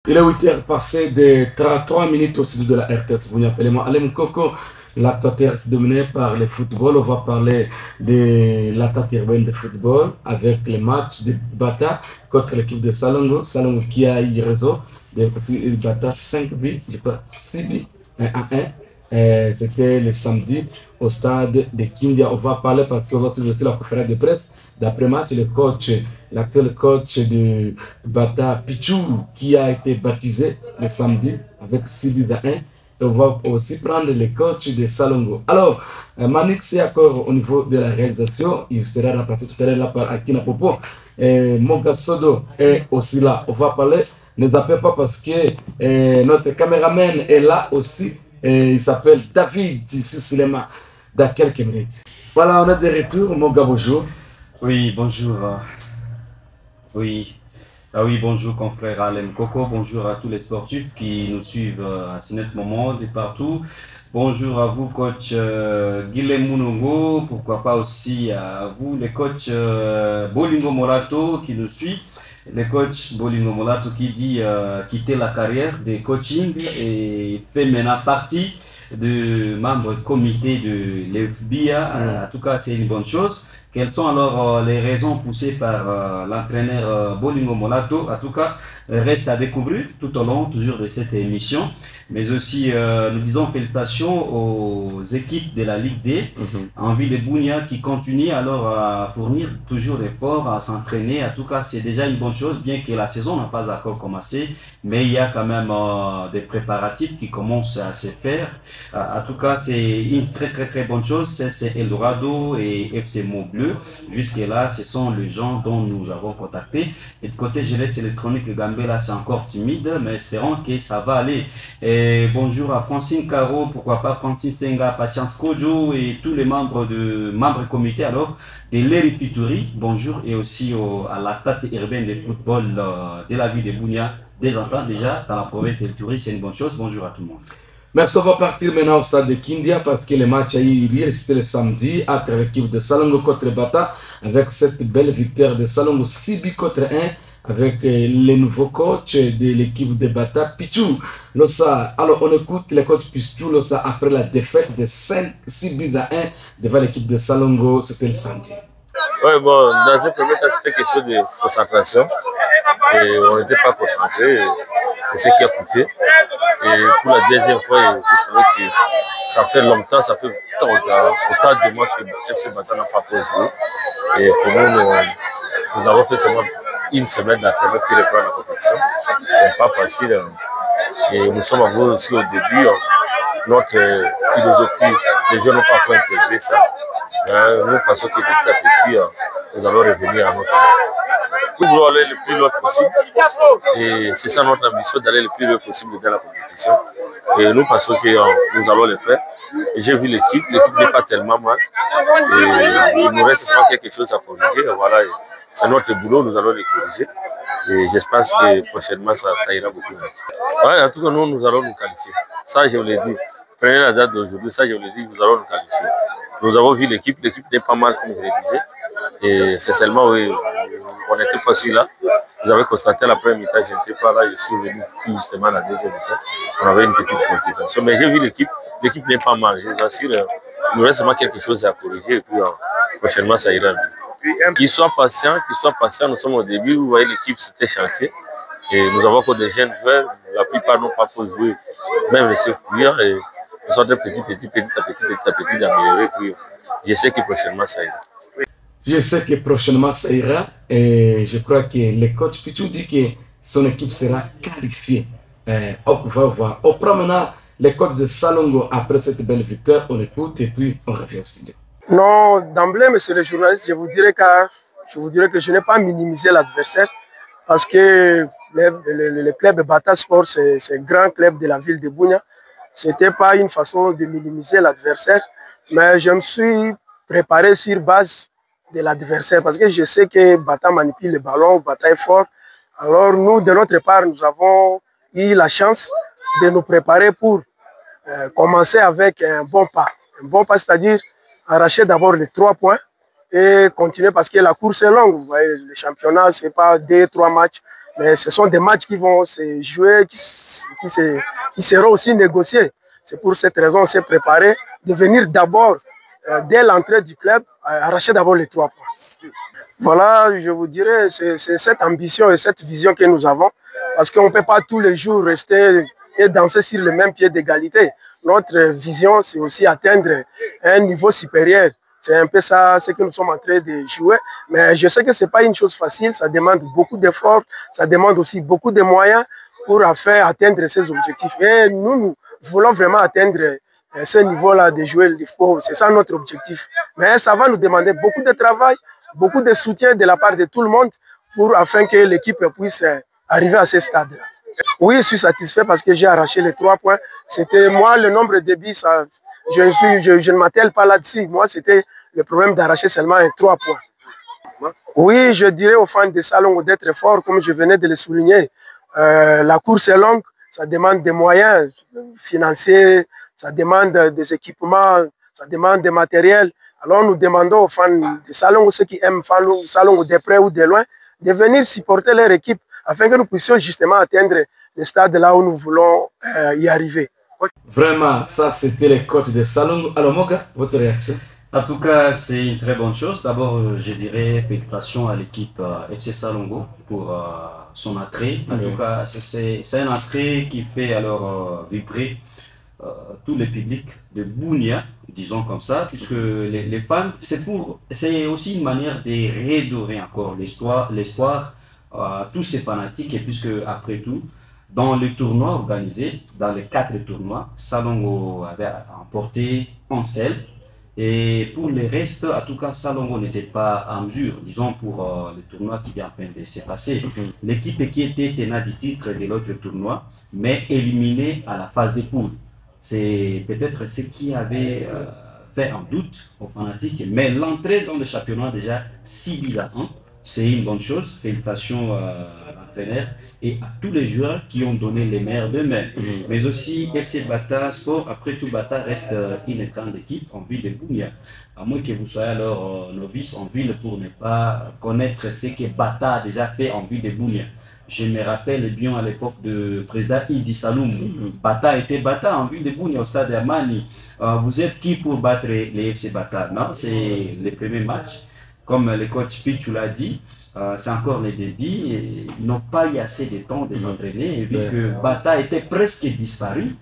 Il est 8h passé de 3 minutes au studio de la RTS. Vous m'appelez-moi Alem Koko. L'actualité est dominée par le football. On va parler de l'attaque urbaine de football avec les matchs de Bata contre l'équipe de Salongo. Salongo qui a eu raison de Bata 5 buts, je crois 6 buts, 1 à 1. C'était le samedi au stade de Kindia. On va parler parce qu'on va suivre aussi la conférence de presse. D'après match, l'actuel coach de Bata Pichou, qui a été baptisé le samedi avec 6 buts à 1. Et on va aussi prendre le coach de Salongo. Alors, Manik, c'est encore au niveau de la réalisation. Il sera remplacé tout à l'heure là par Akina Popo. Moga Sodo est aussi là. On va parler. Ne zappez pas parce que notre caméraman est là aussi. Il s'appelle David Sissilema. Dans quelques minutes. Voilà, on est de retour. Moga, bonjour. Oui, bonjour. Oui, bonjour confrère Alem Koko. Bonjour à tous les sportifs qui nous suivent à ce net moment de partout. Bonjour à vous, coach Guilhem Mounongo. Pourquoi pas aussi à vous, les coachs Bolingo Molato qui nous suit. Le coach Bolingo Molato qui dit quitter la carrière de coaching et fait maintenant partie de membre comité de l'FBA. En tout cas, c'est une bonne chose. Quelles sont alors les raisons poussées par l'entraîneur Bolingo Molato? En tout cas, reste à découvrir tout au long toujours de cette émission. Mais aussi, nous disons félicitations aux équipes de la Ligue D en ville de Bunia qui continuent alors à fournir toujours d'efforts, à s'entraîner. En tout cas, c'est déjà une bonne chose, bien que la saison n'a pas encore commencé. Mais il y a quand même des préparatifs qui commencent à se faire. En tout cas, c'est une très bonne chose. C'est Eldorado et FC Maubleu. Jusque-là, ce sont les gens dont nous avons contacté. Et du côté jeunesse électronique Gambela, c'est encore timide, mais espérons que ça va aller. Et bonjour à Francine Caro, pourquoi pas Francine Senga, Patience Kojo et tous les membres comité alors de l'Eri Fituri. Bonjour et aussi à la tête urbaine de football de la ville de Bunia. Des enfants déjà dans la province de Turi, c'est une bonne chose. Bonjour à tout le monde. Merci, on va partir maintenant au stade de Kindia parce que le match a eu lieu, c'était le samedi entre l'équipe de Salongo contre Bata avec cette belle victoire de Salongo 6 buts contre 1 avec le nouveau coach de l'équipe de Bata, Pichou Losa. Alors on écoute le coach Pichou Losa après la défaite de 6 buts à 1 devant l'équipe de Salongo, c'était le samedi. Oui, bon, dans un premier temps, c'était question de concentration. Et on n'était pas concentré, c'est ce qui a coûté. Et pour la deuxième fois, vous savez que ça fait longtemps, ça fait autant de mois que FC Bata n'a pas pu jouer. Et pour nous, nous avons fait seulement une semaine d'entraînement puis reprendre la compétition. C'est pas facile. Et nous sommes encore aussi au début. Notre philosophie, les jeunes n'ont pas encore intégré ça. Nous pensons que petit à petit, nous allons revenir à notre nous voulons aller le plus loin possible. Et c'est ça notre ambition, d'aller le plus loin possible dans la compétition. Et nous pensons que nous allons le faire. J'ai vu l'équipe n'est pas tellement mal. Et il nous reste seulement quelque chose à corriger. Voilà, c'est notre boulot, nous allons les corriger. Et j'espère que prochainement, ça ira beaucoup mieux. Ouais, en tout cas, nous allons nous qualifier. Ça, je vous l'ai dit. Prenez la date d'aujourd'hui, ça, je vous l'ai dit, nous allons nous qualifier. Nous avons vu l'équipe n'est pas mal, comme je le disais. Et c'est seulement, oui, on n'était pas aussi là. Vous avez constaté la première mi-temps, je n'étais pas là, je suis venu justement à la deuxième mi-temps. On avait une petite complication. Mais j'ai vu l'équipe n'est pas mal, je vous assure. Il nous reste seulement quelque chose à corriger et puis prochainement, ça ira mieux. Qu'ils soient patients, nous sommes au début, vous voyez l'équipe, c'était chantier. Et nous avons encore des jeunes joueurs, la plupart n'ont pas pu jouer, même laisser courir. Et nous sommes petit à petit d'améliorer. Puis je sais que prochainement, ça ira. Je sais que prochainement ça ira et je crois que le coach Pichou dit que son équipe sera qualifiée. On va voir. On prend maintenant le coach de Salongo après cette belle victoire. On écoute et puis on revient au studio. Non, d'emblée, monsieur le journaliste, je vous dirais que je n'ai pas minimisé l'adversaire parce que le club de Bata Sport, c'est un grand club de la ville de Bunia. Ce n'était pas une façon de minimiser l'adversaire, mais je me suis préparé sur base de l'adversaire parce que je sais que Bata manipule le ballon, Bata est fort. Alors nous, de notre part, nous avons eu la chance de nous préparer pour commencer avec un bon pas. Un bon pas, c'est-à-dire arracher d'abord les 3 points et continuer parce que la course est longue. Vous voyez, le championnat, ce n'est pas 2-3 matchs, Mais ce sont des matchs qui vont se jouer, qui seront aussi négociés. C'est pour cette raison qu'on s'est préparé de venir d'abord, dès l'entrée du club, arracher d'abord les 3 points. Voilà, je vous dirais, c'est cette ambition et cette vision que nous avons, parce qu'on ne peut pas tous les jours rester et danser sur le même pied d'égalité. Notre vision, c'est aussi atteindre un niveau supérieur. C'est un peu ça, ce que nous sommes en train de jouer. Mais je sais que ce n'est pas une chose facile, ça demande beaucoup d'efforts, ça demande aussi beaucoup de moyens pour atteindre ces objectifs. Et nous voulons vraiment atteindre ce niveau-là de jouer le football. C'est ça notre objectif. Mais ça va nous demander beaucoup de travail, beaucoup de soutien de la part de tout le monde afin que l'équipe puisse arriver à ce stade-là. Oui, je suis satisfait parce que j'ai arraché les 3 points. C'était moi, le nombre de buts, je ne m'attelle pas là-dessus. Moi, c'était le problème d'arracher seulement 3 points. Oui, je dirais aux fans de Salongo d'être forts, comme je venais de le souligner. La course est longue, ça demande des moyens financiers, ça demande des équipements, ça demande des matériels. Alors nous demandons aux fans de Salongo, ceux qui aiment Salongo de près ou de loin, de venir supporter leur équipe afin que nous puissions justement atteindre le stade là où nous voulons y arriver. Vraiment, ça c'était les coachs de Salongo. Alors Moga, votre réaction? En tout cas, c'est une très bonne chose. D'abord, je dirais félicitations à l'équipe FC Salongo pour son entrée. En tout cas, c'est un entrée qui fait alors vibrer tous les publics de Bunia, disons comme ça, puisque les fans, c'est aussi une manière de redorer encore l'espoir tous ces fanatiques, et puisque après tout, dans le tournoi organisé, dans les 4 tournois, Salongo avait emporté un seul. Et pour le reste, en tout cas, Salongo n'était pas en mesure, disons, pour le tournoi qui vient à peine de se passer. L'équipe qui était tenante du titre de l'autre tournoi, mais éliminée à la phase des poules. C'est peut-être ce qui avait fait un doute aux fanatiques. Mais l'entrée dans le championnat, déjà 6-1, c'est une bonne chose. Félicitations à l'entraîneur et à tous les joueurs qui ont donné les meilleurs d'eux-mêmes. Mais aussi FC Bata Sport, après tout Bata reste une grande équipe en ville de Bunia. À moins que vous soyez alors novice en ville pour ne pas connaître ce que Bata a déjà fait en ville de Bunia. Je me rappelle bien à l'époque du président Idi Saloum. Bata était Bata en ville de Bunia au stade Amani. Vous êtes qui pour battre les FC Bata? Non, c'est le premier match. Comme le coach Pichou l'a dit, c'est encore les débits, et ils n'ont pas eu assez de temps de s'entraîner, vu que Bata était presque disparu.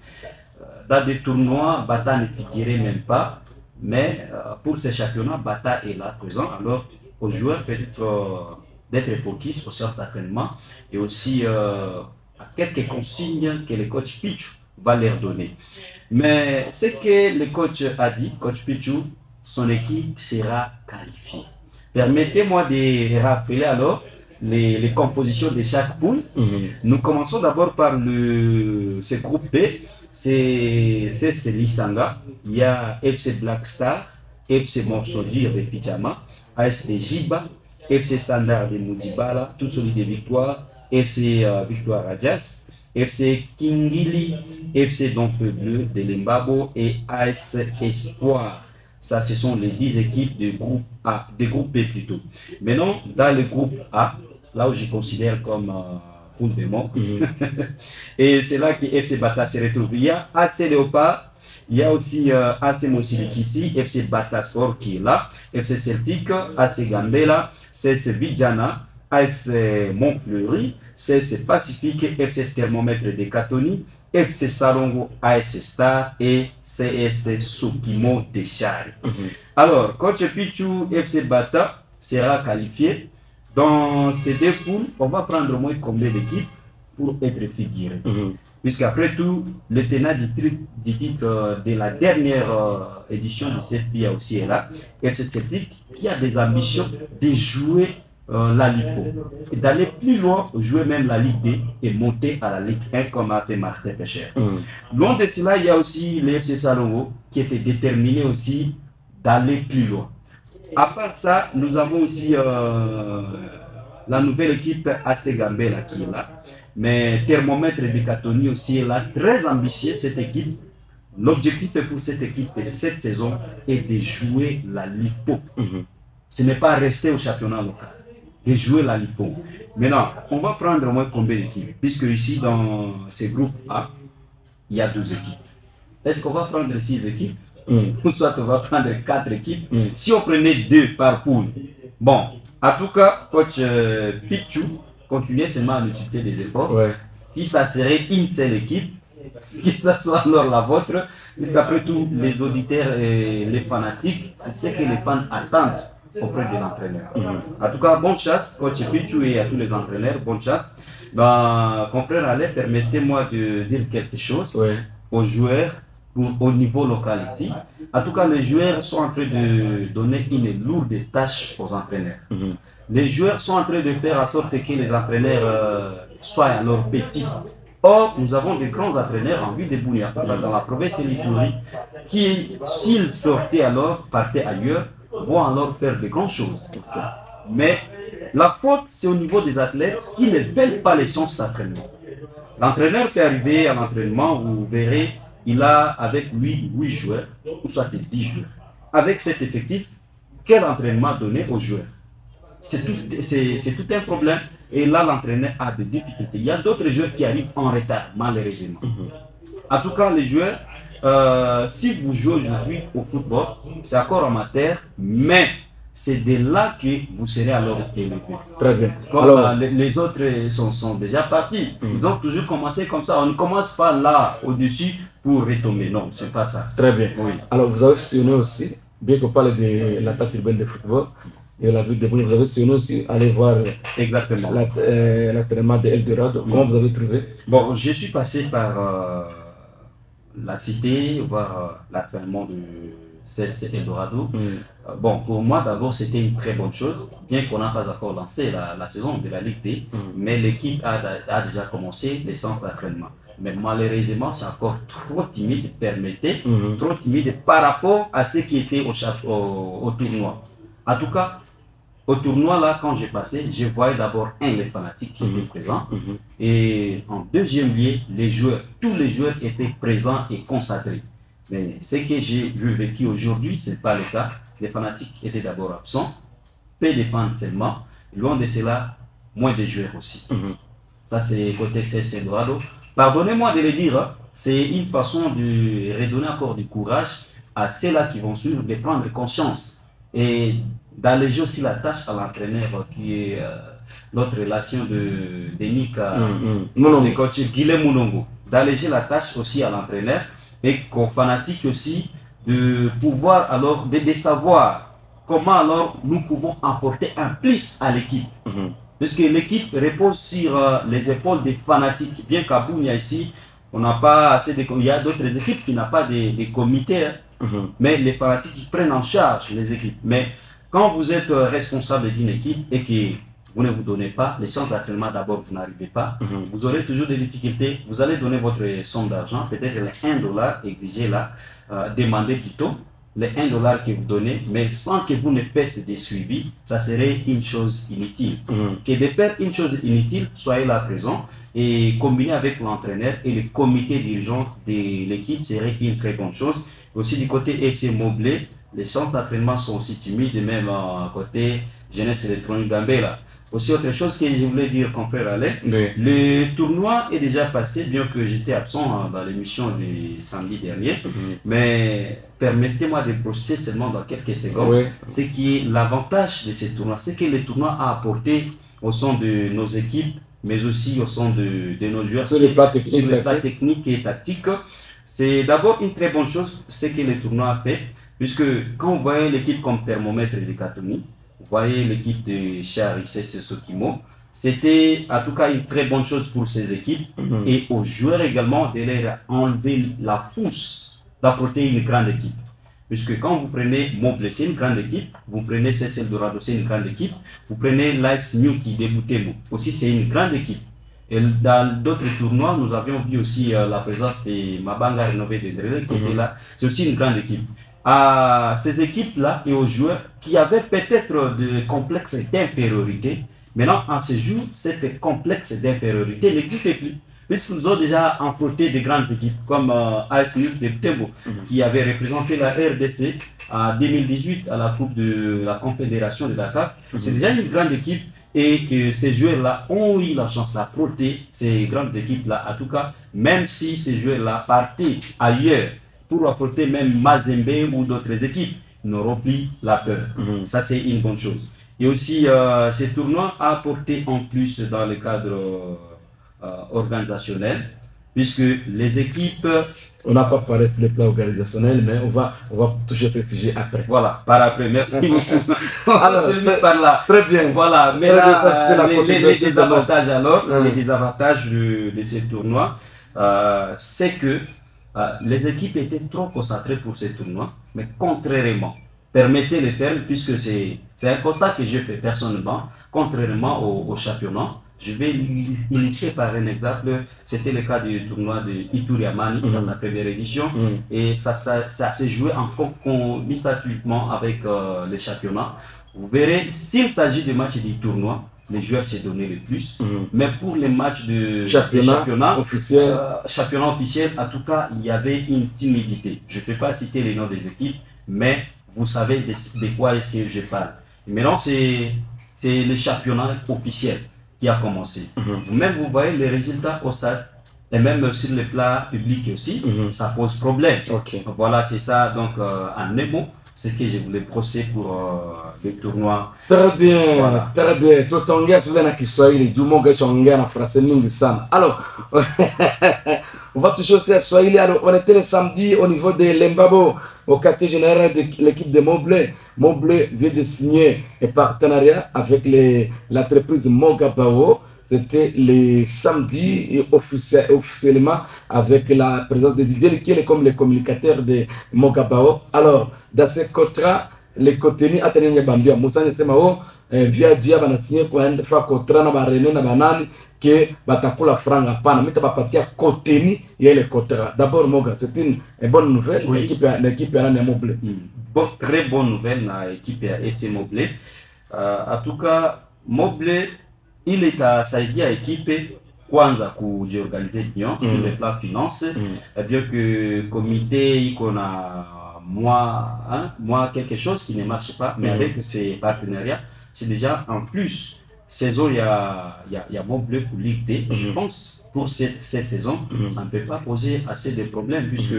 Dans des tournois, Bata ne figurait même pas, mais pour ces championnats, Bata est là présent. Alors aux joueurs peut-être d'être focus aux séances d'entraînement et aussi à quelques consignes que le coach Pichou va leur donner. Mais ce que le coach a dit, coach Pichou, son équipe sera qualifiée. Permettez-moi de rappeler alors les compositions de chaque poule. Nous commençons d'abord par ce groupe B. C'est Lisanga. Il y a FC Black Star, FC Morsodir de Fidjama, ASD Jiba, FC Standard de Moudibala, tout celui de Victoire, FC Victoire Rajas, FC Kingili, FC Donfeu Bleu de Limbabo et AS Espoir. Ça, ce sont les 10 équipes du groupe A, du groupe B plutôt. Maintenant, dans le groupe A, là où je considère comme poule de mort, et c'est là que FC Bata se retrouve. Il y a AC Léopard, il y a aussi AC Mosiliki ici, FC Bata Sport qui est là, FC Celtic, AC Gambela, CS Vidjana, AS Montfleury, CS Pacifique, FC Thermomètre de Katoni, FC Salongo, AS Star et CS Sukimo de Chari. Alors, coach Pichou, FC Bata sera qualifié. Dans ces 2 poules, on va prendre au moins combien d'équipes pour être figuré. Puisqu'après tout, le tenant du titre de la dernière édition du CFPA aussi est là, FC Celtic, qui a des ambitions de jouer la Ligue 1 et d'aller plus loin, jouer même la Ligue B et monter à la Ligue 1 comme a fait Martin Pécher. Loin de cela, il y a aussi le FC Salongo qui était déterminé aussi d'aller plus loin. À part ça, nous avons aussi la nouvelle équipe AC Gambela qui est là. Mais Thermomètre de Katoni aussi est là, très ambitieux cette équipe. L'objectif pour cette équipe cette saison est de jouer la Ligue 1. Ce n'est pas rester au championnat local. de jouer la Ligue 1. Maintenant, on va prendre au moins combien d'équipes? Puisque ici, dans ces groupes A, il y a 12 équipes. Est-ce qu'on va prendre 6 équipes? Ou soit on va prendre 4 équipes? Si on prenait 2 par poule, bon, en tout cas, coach Pichu continuait seulement à multiplier les efforts. Ouais. Si ça serait une seule équipe, que ce soit alors la vôtre, puisqu'après tout, les auditeurs et les fanatiques, c'est ce que les fans attendent auprès de l'entraîneur. En tout cas, bonne chasse, coach Pichu, et à tous les entraîneurs, bonne chasse. Ben, confrère Alain, permettez-moi de dire quelque chose aux joueurs au niveau local ici. En tout cas, les joueurs sont en train de donner une lourde tâche aux entraîneurs. Les joueurs sont en train de faire en sorte que les entraîneurs soient alors petits. Or, nous avons de grands entraîneurs en vue de Bunia, dans la province de l'Ituri, qui, s'ils sortaient alors, partaient ailleurs, vont alors faire de grandes choses. Mais la faute, c'est au niveau des athlètes qui ne veulent pas les chances d'entraînement. L'entraîneur qui est arrivé à l'entraînement, vous verrez, il a avec lui 8 joueurs, ou soit 10 joueurs. Avec cet effectif, quel entraînement donner aux joueurs? C'est tout un problème. Et là, l'entraîneur a des difficultés. Il y a d'autres joueurs qui arrivent en retard, malheureusement. En tout cas, les joueurs, si vous jouez aujourd'hui au football, c'est encore amateur, mais c'est de là que vous serez alors élevé. Très bien. Comme Alors, les autres sont déjà partis. Ils ont toujours commencé comme ça. On ne commence pas là, au-dessus, pour retomber. Non, c'est pas ça. très bien. Oui. Alors, vous avez sillonné aussi, bien qu'on parle de l'attaque urbaine de football et la ville de Bunia, vous avez sillonné aussi, aller voir Exactement. l'entraînement de Eldorado. Comment vous avez trouvé? Bon, je suis passé par la cité, voir l'entraînement de CSC Eldorado. Bon, pour moi, d'abord, c'était une très bonne chose, bien qu'on n'a pas encore lancé la saison de la Ligue T, mais l'équipe a déjà commencé les séances d'entraînement. Mais malheureusement, c'est encore trop timide, permettez, trop timide par rapport à ce qui était au tournoi. En tout cas, au tournoi, là, quand j'ai passé, je voyais d'abord les fanatiques qui étaient présents. Et en deuxième lieu, les joueurs. Tous les joueurs étaient présents et consacrés. Mais ce que j'ai vécu aujourd'hui, ce n'est pas le cas. Les fanatiques étaient d'abord absents, peu de fans seulement. Loin de cela, moins de joueurs aussi. Ça, c'est côté CSC Eldorado. Pardonnez-moi de le dire, hein, c'est une façon de redonner encore du courage à ceux-là qui vont suivre, de prendre conscience et d'alléger aussi la tâche à l'entraîneur qui est l'autre relation de Nika, le coach Guilhem Mounongo, d'alléger la tâche aussi à l'entraîneur et qu'aux fanatiques aussi de pouvoir alors de savoir comment alors nous pouvons apporter un plus à l'équipe. Parce que l'équipe repose sur les épaules des fanatiques. Bien qu'à Bunia ici, on n'a pas assez de... Il y a d'autres équipes qui n'ont pas de comités, mais les fanatiques qui prennent en charge les équipes. Mais quand vous êtes responsable d'une équipe et que vous ne vous donnez pas, les séances d'entraînement d'abord, vous n'arrivez pas, vous aurez toujours des difficultés. Vous allez donner votre somme d'argent, peut-être les 1 dollar exigé là, demandez plutôt. Les 1 dollar que vous donnez, mais sans que vous ne faites des suivis, ça serait une chose inutile. Que de faire une chose inutile, soyez là présent et combiner avec l'entraîneur et le comité dirigeant de l'équipe serait une très bonne chose. Aussi du côté FC Moblé, les séances d'entraînement sont aussi timides, même côté Jeunesse Électronique Gambela. Aussi autre chose que je voulais dire, confrère Alain, le tournoi est déjà passé, bien que j'étais absent dans l'émission du samedi dernier, mais permettez-moi de procéder seulement dans quelques secondes. Ce qui est l'avantage de ce tournoi, c'est que le tournoi a apporté au sein de nos équipes, mais aussi au sein de nos joueurs sur le plan technique et tactique. C'est d'abord une très bonne chose ce que le tournoi a fait, puisque quand vous voyez l'équipe comme Thermomètre de Katoni, vous voyez l'équipe de Charissé Sokimo, c'était en tout cas une très bonne chose pour ces équipes et aux joueurs également de leur enlever la fousse d'affronter une grande équipe. Puisque quand vous prenez Moblé, c'est une grande équipe, vous prenez CSC Eldorado, c'est une grande équipe, vous prenez l'AS New qui débutait aussi, c'est une grande équipe. Et dans d'autres tournois, nous avions vu aussi la présence de Mabanga Rénové de Drele qui était là, c'est aussi une grande équipe. À ces équipes-là et aux joueurs qui avaient peut-être des complexes d'infériorité, maintenant, en ce jour, cette complexe d'infériorité n'existe plus. Puisqu'ils ont déjà affronté de grandes équipes comme AS de Tembo, qui avait représenté la RDC en 2018 à la Coupe de la Confédération de Dakar. C'est déjà une grande équipe et que ces joueurs-là ont eu la chance d'affronter ces grandes équipes-là. En tout cas, même si ces joueurs-là partaient ailleurs pour affronter même Mazembe ou d'autres équipes, ils n'auront plus la peur. Ça, c'est une bonne chose. Et aussi, ces tournois a apporté en plus dans le cadre organisationnel, puisque les équipes... On n'a pas parlé sur les plans organisationnels, mais on va toucher ce sujet après. Voilà, par après, merci beaucoup. Alors, par là. Très bien. Voilà, mais là, les désavantages alors, les désavantages de ces tournois, c'est que les équipes étaient trop concentrées pour ces tournois, mais contrairement, permettez le terme, puisque c'est un constat que j'ai fait personnellement, contrairement au championnat. Je vais illustrer par un exemple, c'était le cas du tournoi de Ituri Amani dans sa première édition, et ça s'est joué en concomitamment avec les championnats. Vous verrez, s'il s'agit de matchs du tournoi, les joueurs s'est donné le plus, mais pour les matchs de championnat officiel, en tout cas, il y avait une timidité. Je ne peux pas citer les noms des équipes, mais vous savez de quoi est-ce que je parle. Maintenant, c'est le championnat officiel qui a commencé. Vous-même, vous voyez les résultats au stade, et même sur le plat public aussi, ça pose problème. Voilà, c'est ça, donc en un mot, c'est ce que je voulais brosser pour le tournoi. Très bien, voilà. Très bien. Tout on gagne, c'est Kiswahili, du mot que on gagne en français, nous ça. Alors, on va toucher aussi à Swahili. Alors, on était le samedi au niveau de l'Embabo, au quartier général de l'équipe de Moblé. Moblé vient de signer un partenariat avec l'entreprise Mogabao. C'était le samedi et officiellement avec la présence de Didier qui est comme le communicateur de Mogabao. Alors, dans ce contrat, les contenu à tenir Bambia, Moussa Nsemao via Dia bana signé pour un fois contrat na barené na banani que batakula franga pana mita bapatia contenu et le contrat. D'abord Moga, c'est une bonne nouvelle. L'équipe à Moblé. Très bonne nouvelle na équipe à FC Moblé. En tout cas, Moblé il est à saidia équipe kwanza kujiorganiser bien sur le plan finance, bien que comité il a moi quelque chose qui ne marche pas, mais avec ces partenariats, c'est déjà en plus saison il y a Moblé pour Ligue D. Je pense pour cette saison, ça ne peut pas poser assez de problèmes puisque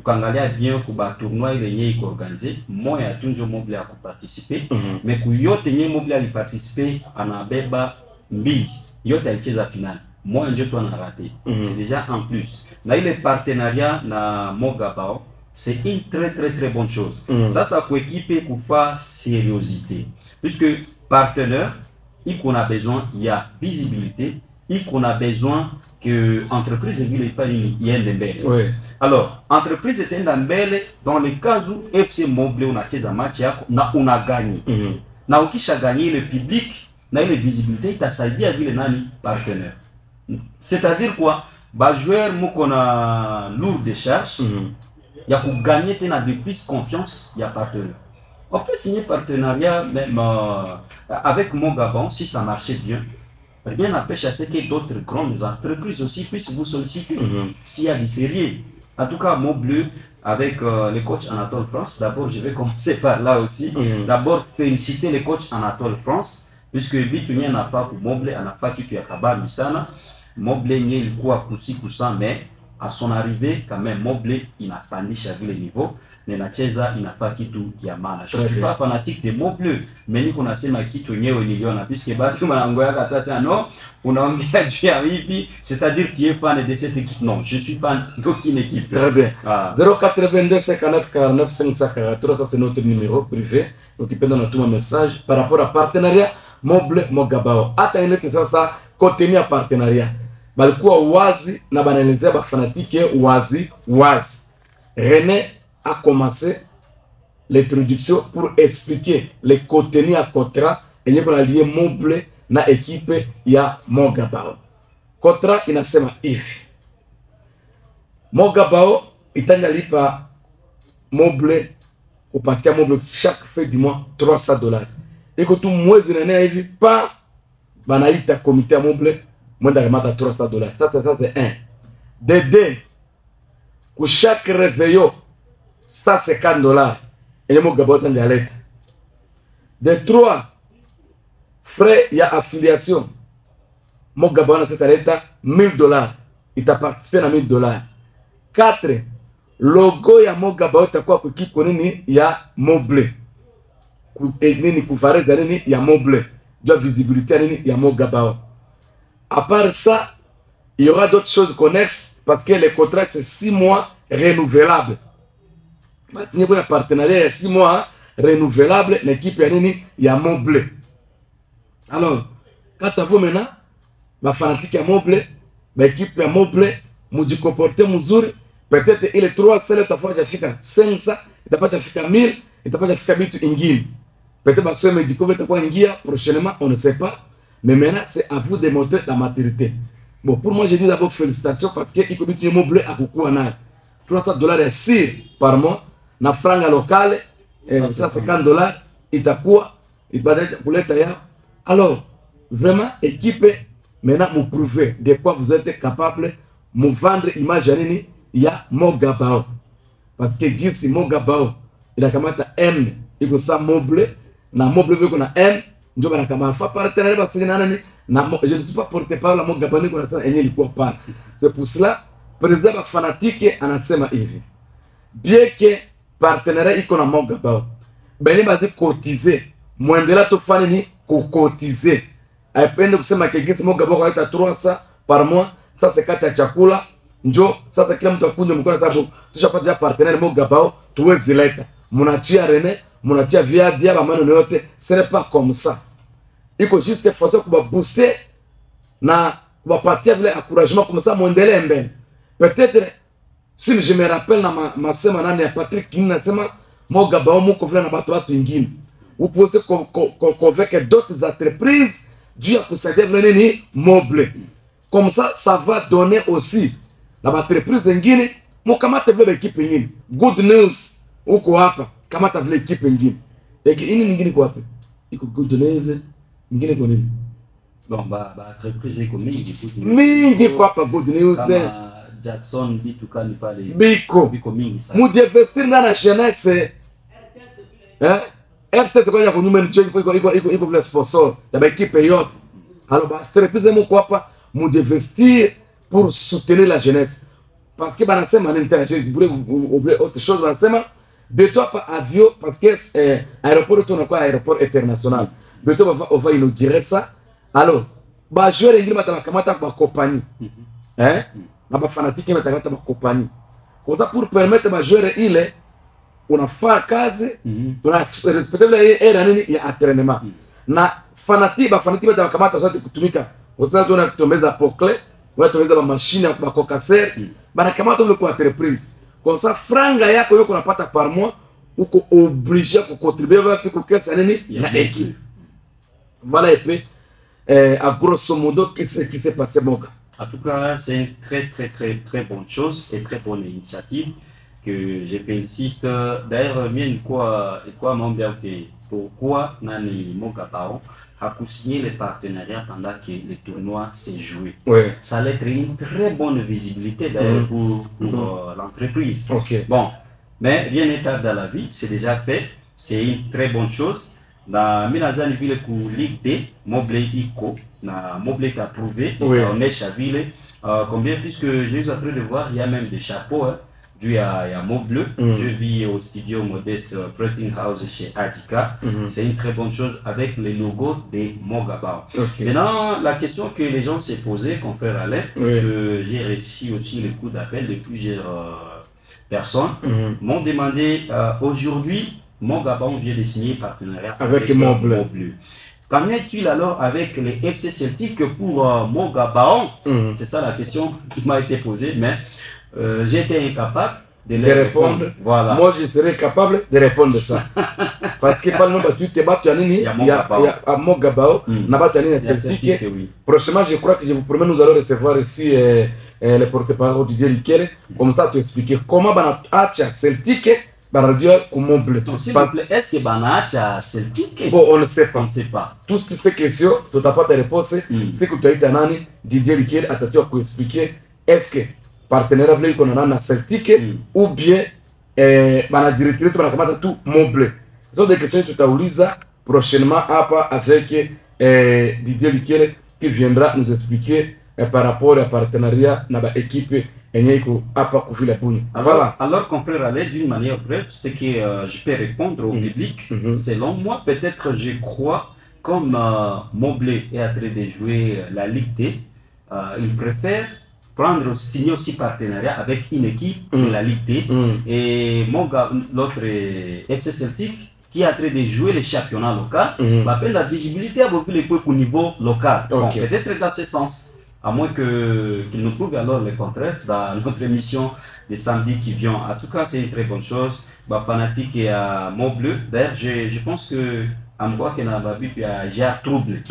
quand on a bien que le tournoi il est organisé, moi il y a toujours Moblé à participer, mais que yo tenir Moblé à participer en abeba Mbi, yo t'a finale. Moi, je dois en rater. C'est déjà en plus. Là, le partenariat na Mogabao, c'est une très bonne chose. Ça peut équiper pour faire sérieuxité. Puisque partenaire, il qu'on a besoin, il y a visibilité, il qu'on a besoin que l'entreprise veut faire une belle. Alors, entreprise est une belle dans le cas où FC Moblé on a fait un match, on a gagné. Na ukisha gagné le public. Na ile visibilité itasaidia vile nani partenaire. C'est-à-dire quoi? Ba joueur moko na lourd de charge ya ku gagner tena de plus confiance ya partenaire. On peut signer partenariat même avec Mogabon si ça marchait bien. Rien n'empêche à ce que d'autres grandes entreprises aussi puissent vous solliciter s'il y a du sérieux. En tout cas, Moblé avec le coach Anatole France. D'abord, je vais commencer par là aussi. D'abord, féliciter le coach Anatole France. Puisque vitu nye anafaa pour Moblé anafaa kitu ya kabambi sana. Moblé nye ilikuwa kusa mais à son arrivée quand même Moblé inapandisha vile niveau na inacheza inafaa kitu ya maana. Je suis pas fanatique de Moblé mais niko nasema kitu nyewe niliona puisque batu manangoya kata sana non unaongea juu ya hivi c'est-à-dire tu es fan de cette équipe. Non, je suis fan d'aucune équipe. Très bien. 082 59 49 543, ça c'est notre numéro privé. Donc il peut donner tout mon message par rapport à partenariat Moblé Mogabao. Acha ilete sasa contenu ya partenariat. Balikuwa wazi na banaelezea ba fanatike wazi. René a commencé l'introduction pour expliquer les contenus à contrat et n'y a lié Moblé na équipe ya Mogabao. Contrat inasema hivi. Mogabao itanyalipa Moblé upatia Moblé chaque fin du mois $300. Et que tout mwezi nene hivi pa banaita comité à Moblé mwenda kamata $300. Ça c'est un. De deux, pour chaque réveillon $150 et Mogabao tande aleta. De trois, frais ya affiliation Mogaba na setaleta $1000 ita participer na $1000. 4 logo ya Mogaba itakuwa kwa kipo nini ya Moblé nini kuvareza nini ya Moblé de visibilité nini ya Mogaba. À part ça, il y aura d'autres choses connexes parce que les contrats c'est 6 mois renouvelables. Signé pour un partenariat 6 mois renouvelable l'équipe ya nini ya Moblé. Alors, quand tu vois maintenant la fanatique ya Moblé, l'équipe ya Moblé muji comporter mzuri, peut-être il est 3 sele tafua jafika 500, itapata jafika 1000, itapata jafika bitu ingine. Peut-être parce que médico va takuwa ingia prochainement, on ne sait pas. Mais maintenant c'est à vous de montrer la maturité. Bon, pour moi je dis d'abord félicitations parce que il coûte Moblé à kukuwa na $300 ya sir par mois na franga locale $150 itakuwa ibadete kuleta ya. Alors vraiment équipe maintenant vous prouvez de quoi vous êtes capable de vendre image ya nini ya Mogaba parce que gisi Mogaba il a kamata M iko sa Moblé na Moblé viko na M ndio bana kama fa partenaire basi nani na je ne suis pas porte-parole la Mogaba niko na sana enye ilikuwa pana. C'est pour cela président fanatique anasema hivi bien que partenaire iko na Mogaba bene bazi cotiser mwendela tofani ni kukotiser aipende kusema kegesi Mogaba kwa 300 par mois ça c'est kata ya chakula njo sasa kila mtu akunje mkono sababu tushapata partenaire Mogaba tuwezi leta munachia René munachia Viadia ba maneno yote ce n'est pas comme ça iko juste façon kuba booster na kubapatia vile encouragement comme ça muendelee mbele. Peut-être si je me rappelle na masema nani ya Patrick King nasema Mogaba muko vile na watu wengine vous pouvez convaincre d'autres entreprises dû à kusaidia vile nini Moblé. Comme ça va donner aussi la entreprise ingine mukamata vile équipe ingine. Good news uko hapa kamata vile équipe ingine. Eki ini nyingine kwa wapi? Iko good news ingine kwa nini? Bon entreprise iko mingi kwa hapa good news. Jackson bituka ni pale biko mingi sana. Muje investir na jeunesse. RTS kwa kunyuma ni change iko vile sponsor ya équipe yote. Alors entreprise mko hapa muje investir pour soutenir la jeunesse. Parce que banasema n'intérêt oublier autre chose banasema de toi pas avion parce que aéroport on a quoi aéroport international. De toi on va inaugurer ça. Alors ba joueur ingine batakamata kwa compagnie. Na ba fanatique batakamata kwa compagnie. Comme ça pour permettre ba joueur ile unafaa kazi unarespecte ile era nini ya entraînement. Na fanatique batakamata zote kutumika. Watu wanatembeza pocle, watu wanatembeza machine ba cocaser, banakamata ile kwa entreprise. Comme ça franga yako yoko unapata par mois uko obligé de contribuer avec pour que ça nini ya équipe. Voilà un peu à grosso modo qu'est-ce qui s'est passé Moga. En tout cas, c'est une très bonne chose et très bonne initiative que je félicite. D'ailleurs, quoi mon bien que pourquoi Nani Mogaba a signé les partenariats pendant que le tournoi s'est joué. Ouais. Ça allait être une très bonne visibilité d'ailleurs pour l'entreprise. Okay. Bon, mais rien n'est tard dans la vie, c'est déjà fait, c'est une très bonne chose. Dans Minazan ville ku Ligue D, Moblé Iko, na Moblé est approuvé, on est chavile. Combien, puisque je suis en train de voir, il y a même des chapeaux. Dû à Moblé, je vis au studio modeste Printing House chez Adika. C'est une très bonne chose avec le logo de Mogaba. Okay. Maintenant, la question que les gens s'est posée, confrère Alain, que j'ai reçu aussi le coup d'appel de plusieurs personnes, m'ont demandé aujourd'hui, Mogaba vient de signer partenariat avec Moblé. Qu'en est-il alors avec les FC Celtic pour Mogaba? C'est ça la question qui m'a été posée, mais j'étais incapable de les répondre. Voilà. Moi, je serais capable de répondre ça. Parce que par exemple, tu te bats, il y a Mogaba, Celtic. Prochainement, je crois que je vous promets, nous allons recevoir ici le porte-parole Didier Likele. Comme ça, tu expliquer comment Banacha Celtic est-ce que Banacha Celtic? Bon, on ne sait pas. On ne sait pas. Toutes ces questions, tu n'as pas de réponse. C'est que tu as été Nani, Didier Likele, à tu as expliquer est-ce que partenaire avec qu'on a Celtic ou bien la directrice de tout Moblé. Ce sont des questions que tu as prochainement avec Didier Likele qui viendra nous expliquer par rapport à partenariat dans l'équipe alors confrère Alain, d'une manière brève, c'est que je peux répondre au public. Selon moi, peut-être je crois, comme Mobley est en train de jouer la Ligue D, il préfère prendre, signer aussi partenariat avec une équipe de la Ligue D. Et mon gars, l'autre FC Celtic, qui est en train de jouer le championnat local, m'appelle la visibilité à au niveau local. Bon, peut-être dans ce sens. À moins qu'il nous prouve alors le contraire dans notre émission de samedi qui vient. En tout cas, c'est une très bonne chose. Fanatique et à Montbleu. D'ailleurs, je pense que à moi qui n'a pas vu, j'ai un trouble.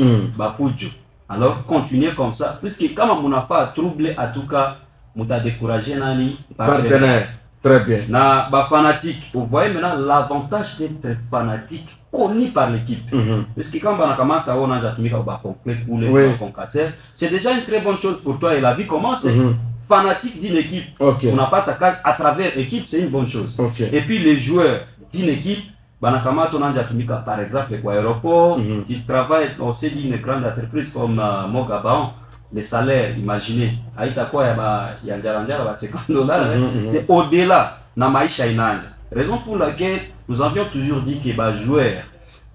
Alors, continuez comme ça. Puisque quand on a fait trouble, en tout cas, on a découragé Nani. Partenaire. Très bien. Na fanatique. Vous voyez maintenant l'avantage d'être fanatique connu par l'équipe. Parce que quand c'est déjà une très bonne chose pour toi et la vie commence. Fanatique d'une équipe. On n'a pas ta case à travers l'équipe, c'est une bonne chose. Et puis les joueurs d'une équipe, par exemple, pour l'aéroport, tu travailles au sein d'une grande entreprise comme Mogabaon. Les salaires, imaginez, c'est au-delà de maisha inanja. Raison pour laquelle nous avions toujours dit que les joueurs,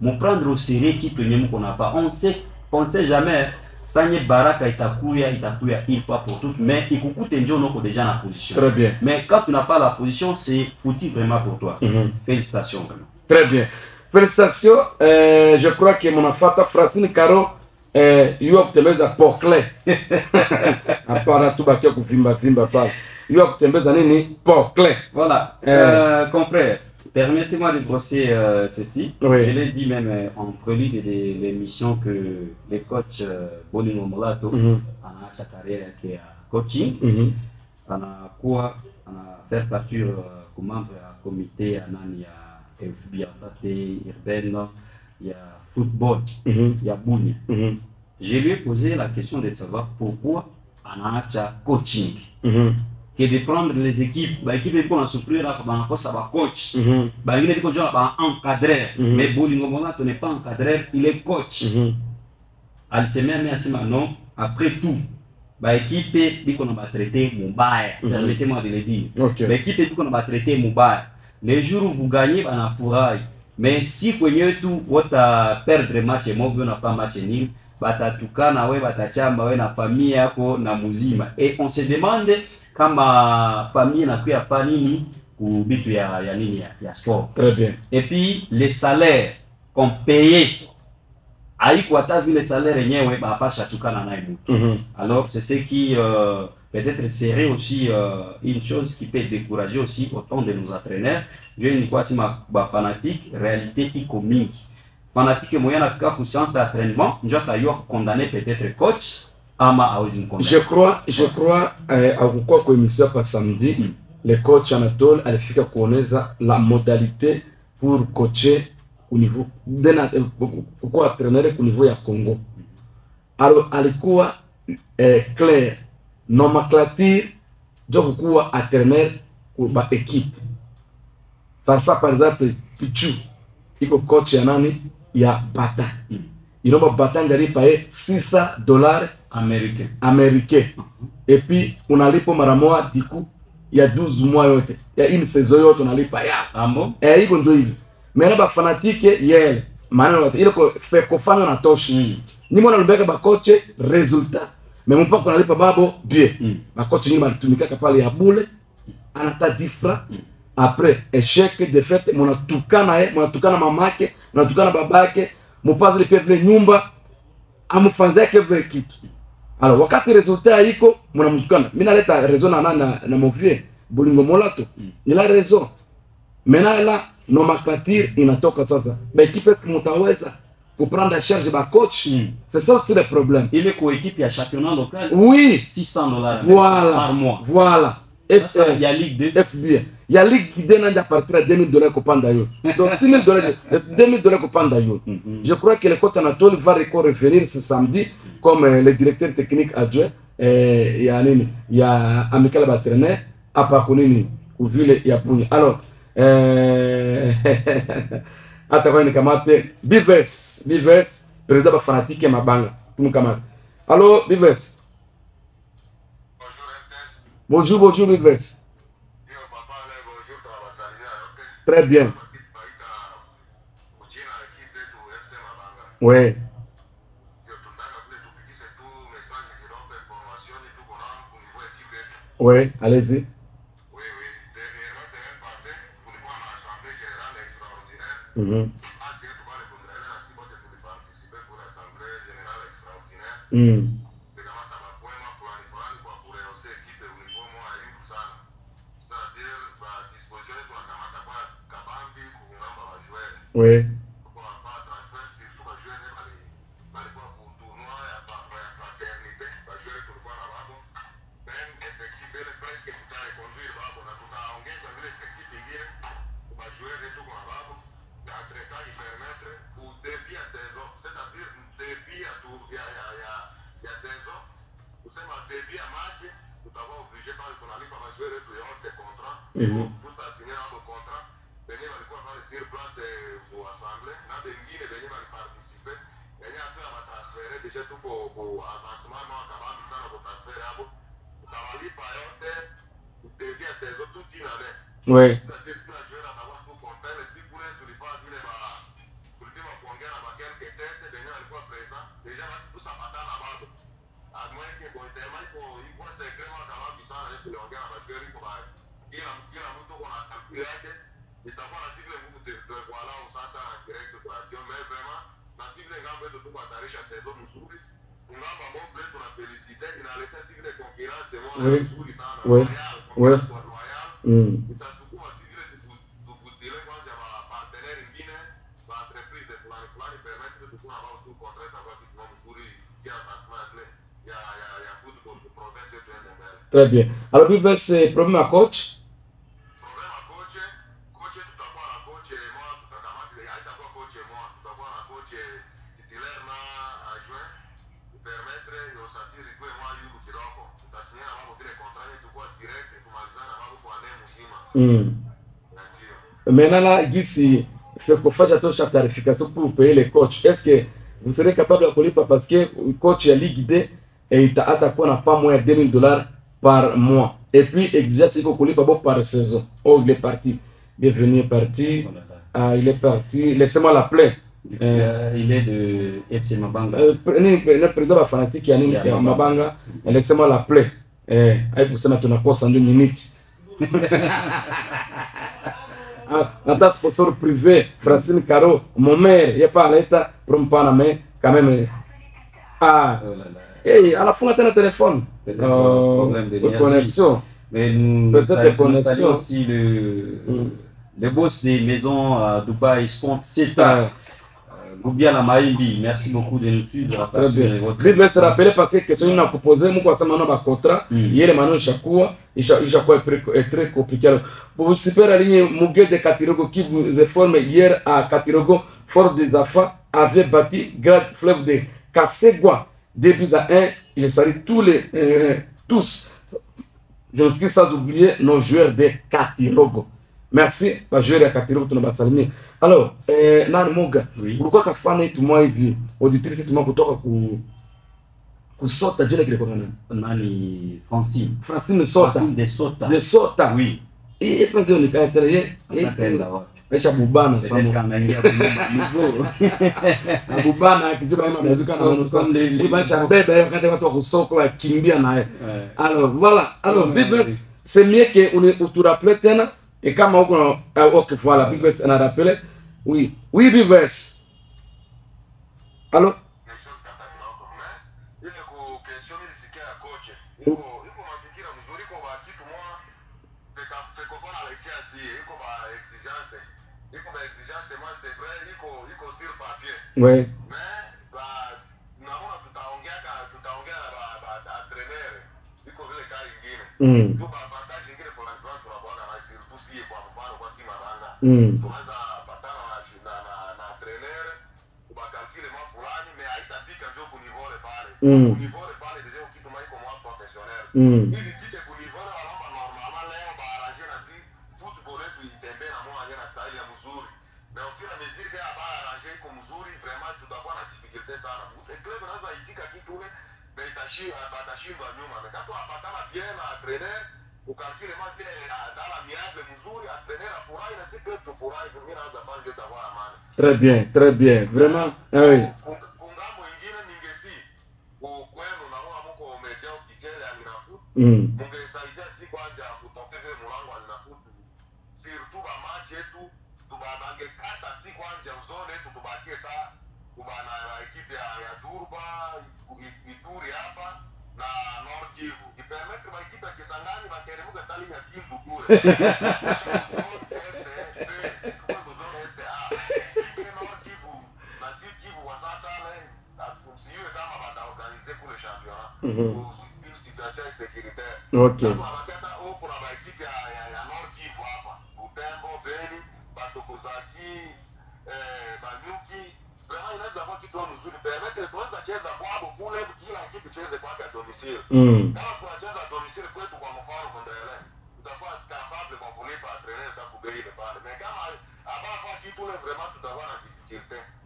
nous prendre au sérieux l'équipe qu'on n'a pas. On ne sait jamais, Sanye Baraka itakuya une fois pour toutes, mais il coûte déjà la position. Très bien. Mais quand tu n'as pas la position, c'est foutu vraiment pour toi. Félicitations vraiment. Très bien. Félicitations. Je crois que mon enfant, Francine Caro, il y a Poclé. À part tout baké ku vimba pas. Il y a Poclé. Voilà. Confrère, permettez-moi de brosser ceci. Oui. Je l'ai dit même en prélude de l'émission que les coachs Bolingo Molato a sa carrière qui est coaching. On a quoi? On a fait partie comme membre du comité il y a FB, urbaine, il y a football, il y a Bounia. Je lui ai posé la question de savoir pourquoi on a un coaching. Que de prendre les équipes, l'équipe qu'on a souffert là, ça va coach. Il est encadré, mais Bolingo Molato n'est pas encadré, il est coach. Elle s'est même assez maintenant, après tout, l'équipe qu'on va traiter Moubaï, permettez-moi de le dire. L'équipe qu'on va traiter Moubaï, les jours où vous gagnez, on a fourraille. Mais si vous avez tout, vous perdre le match, vous n'avez pas match nul, batatukana we batachamba we na famille yako na muzima. Et on se demande kama famille na kuya fanini ku bitu ya nini ya sport. Très bien. Et puis les salaires qu'on payait haiko hata vile salaire yenyewe bapasha tukana naye mtu. Alors c'est ce qui peut-être serait aussi une chose qui peut décourager aussi autant de nos entraîneurs. Je ne crois pas fanatique, réalité iko mingi. Fanatique moyen afika ku séance d'entraînement, njota yo condamné peut-être coach ama awezi condamné. Je crois à quoi émission pas samedi, le coach Anatole alifika kuoneza la modalité pour coacher au niveau pourquoi entraîner au niveau ya Congo. Alors alikuwa clair nomenclature donc kuwa entraîner kwa équipe. Ça par exemple Pichu iko coach ya nani ya Bata. Inomba Bata ndari paye $600 américain. Et puis unalipo mara moja diku ya 12 mois yote. Ya une saison yote unalipa ya. Ambo? Iko ndio hivi. Mais ba fanatique yeye maana yote ile ko fait kufanya na toshi. Ni mwana lubeka ba coach résultat. Mais mpaka unalipa babo bien. Ba coach ni balitumika pale ya bule anata 10 francs. Après échec défaite mnatukana mamake, mnatukana babake, mpazi lipevile nyumba amfanzia kevile kitu. Alors wakati resultat iko mnamtukana. Mimi naleta raison na mon vieux Bolingo Molato. Il a raison. Maintenant là nomenclature inatoka sasa. Ba équipe est-ce que mtaweza prendre en charge ba coach? C'est ça aussi le problème. Il est coéquipe à championnat local. Oui, $600 voilà, par mois. Voilà. Il y a Ligue 2. FBA. Il y a Ligue 2 à partir de $2000 kopanda yo. Donc $6000, $2000 kopanda yo. Je crois que le coach Anatole va revenir ce samedi comme le directeur technique adjoint. Il y a Amical Batrainer à Pakonini ou ville ya Punya. Alors atakoni kamate Bives président ba fanatique ya Mabanga tumkamata. Allô Vives. Bonjour Vives. Très bien. Ouais. Ouais, allez-y. Oui, dernièrement, c'est même passé, pour le voir l'Assemblée générale extraordinaire. Participer pour l'Assemblée générale extraordinaire. C'est-à-dire, disposition pour la Kamata Kabambi, pour le Oui. Oui. Oui. Oui. Oui. Très bien. Alors, Vives, c'est problème à coach? Maintenant, là, ici, il faut qu'on fasse attention à la tarification pour payer les coachs. Est-ce que vous serez capable de coller parce que le coach est ligue et il t'a attaqué n'a pas moins de $2000 par mois. Et puis, exige c'est qu'on colle pas par saison. Oh, il est parti. Bienvenue, parti. Il est parti. Laissez-moi l'appeler. Il est de FC Mabanga. Le président de la fanatique qui anime Mabanga. Laissez-moi l'appeler. Avec vous, ça m'a tourné 2 minutes. Notre sponsor privé, Francine Caro, mon mère, il n'y a pas à l'état, pour me parler, mais quand même. Ah, et à la fin, on a un téléphone. Problème de connexion. Mais nous saluons aussi le boss des maisons à Dubaï, Sport CETA. Goubiana Maïbi, merci beaucoup de nous suivre. Très bien. Je vais se rappeler parce que question qu'on a proposé, moi, ça m'a un contrat. Hier, maintenant, Chakoua, est très compliqué. Pour vous super aligner, Mouguet de Katirogo qui vous informe hier à Katirogo, Force des Affa avait bâti Grand Fleuve de Kasegwa. 2-1. Je salue tous. Je ne suis sans oublier nos joueurs de Katirogo. Merci, les joueurs de Katirogo, tu nous saluer. Alors, Nan Moga, pourquoi ka fana tout moi hivi auditrice tout moi kutoka kusota jina kile kwa nani Francine de Sota oui et pense on est caractérié aisha bubana sana bubana kijuka kama mnazuka na unusa ni basha beba wakati watu wa kusoko wakimbia naye. Alors voilà, alors Vives c'est mieux que on tu rappelle tena et kama huko OK voilà Vives ana rappelé. Oui, oui, Vives. Allô? Oui. sana. Club anaweza itika kitu ule na atashindwa nyuma. Na kama apatana bien na trainer ukalkile maki dala miable mzuri, trainer afurahi na sisi kwetu tufurahi, mimi naanza pale ndio takuwa amani. Très bien, vraiment. Ah oui. Kungambo ingine ningesi kwenu na huwa mko umejaa officiel ya Linafu. Mungesaidia si kwanja kutokeze mlango wa Linafu. Surtout ba match yetu tubanange kata si kwanja uzone yetu tubakie saa kubana ekipe ya Turba Ituri hapa na Nord Kivu. Ipermettre ba ekipe ya Kisangani na Keremuga tali ya Kivu kule. Situation sécuritaire. Ok.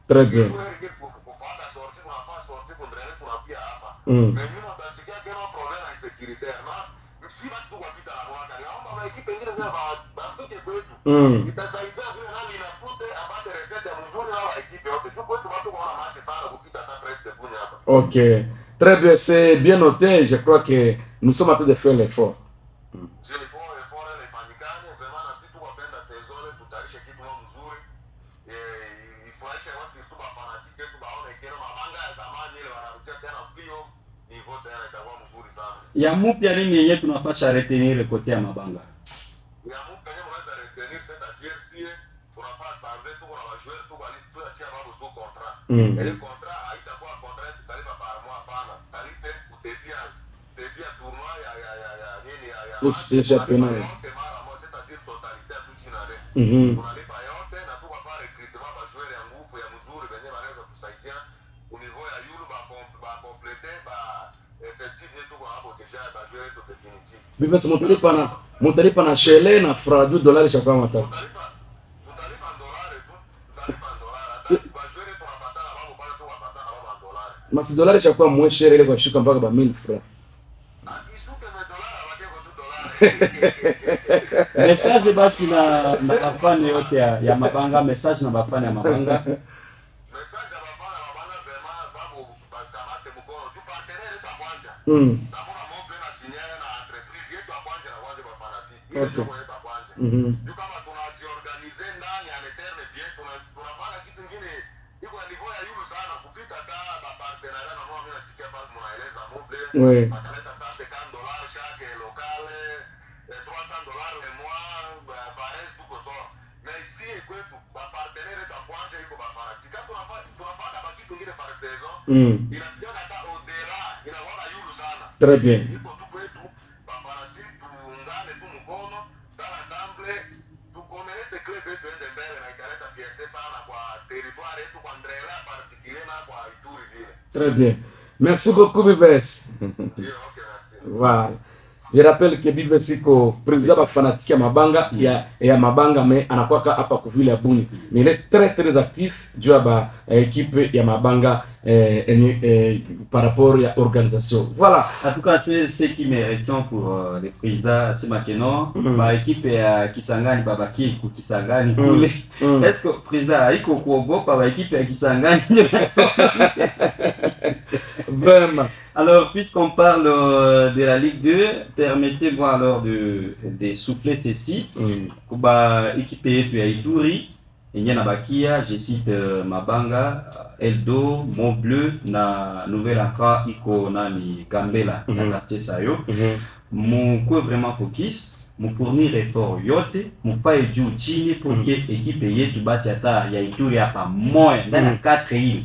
Très bien. Ok, très bien, c'est bien noté. Je crois que nous sommes en train de faire l'effort. Ya mupya nini yenye tunapasha retenir kote ya Mabanga? Ya mupya yenye mnaweza retenir c'est-à-dire si tunapasha sanze tuko na wajoueur tuko alitua babu sous contrat. Ile contrat haitakuwa contrat tutalipa par mois hapana. Talipe utepia tournoi ya nini ya championnat. Mara moja c'est-à-dire totalité tout chinale. Tunalipa yote na tuko pa recrutement ba joueur ya nguvu ya mzuri wenye wanaweza kusaidia au niveau ya yulu ba compléter ba Bivesi mutalipa na shele na fradu dolari cha kwa matatu. Masi dolari cha kwa mwe shere ile kwa shuka mpaka ba 1000 francs. Message basi na bafani yote ya Mabanga, message na bafani ya Mabanga. Okay. Kama tunajiorganize ndani ya neterne bien tunafanya kitu kingine iko niveau ya yulu sana kupita kama ba partenariat na mimi nasikia bado mnaeleza moble bakaleta sasa $50 chaque locale $300 le mois pareil tuko sawa na ici kwetu ba partenaire ta kwanja iko ba paratika tunafanya ba kitu kingine par saison inafikia hata au-delà inakuwa yulu sana. Très bien. Très bien. Merci beaucoup, Bives. Voilà. Je rappelle que Bives iko président wa fanatique ya Mabanga ya Mabanga mais anakuwa hapa kwa vile ya Buni. Mais il est très actif juu ya équipe ya Mabanga par rapport à l'organisation. Voilà. En tout cas, c'est ce qui me retient pour le président Semakeno. Par équipe à Kisangani, Babaki, Kisangani, est-ce que le président Aiko Kouogo, par équipe à Kisangani? Vraiment. Alors, puisqu'on parle de la Ligue 2, permettez-moi alors de souffler ceci. Kuba équipe ya Ituri, Nyana Bakia, je cite Mabanga, Eldo, Montbleu, na Nouvelle Accra, Iko Nani Gambela, na quartier Sayo. Mon quoi vraiment focus, mon fournir effort yote, mon faille du chini pour que l'équipe yetu basi ata ya Ituri hapa moins dans la 4 îles.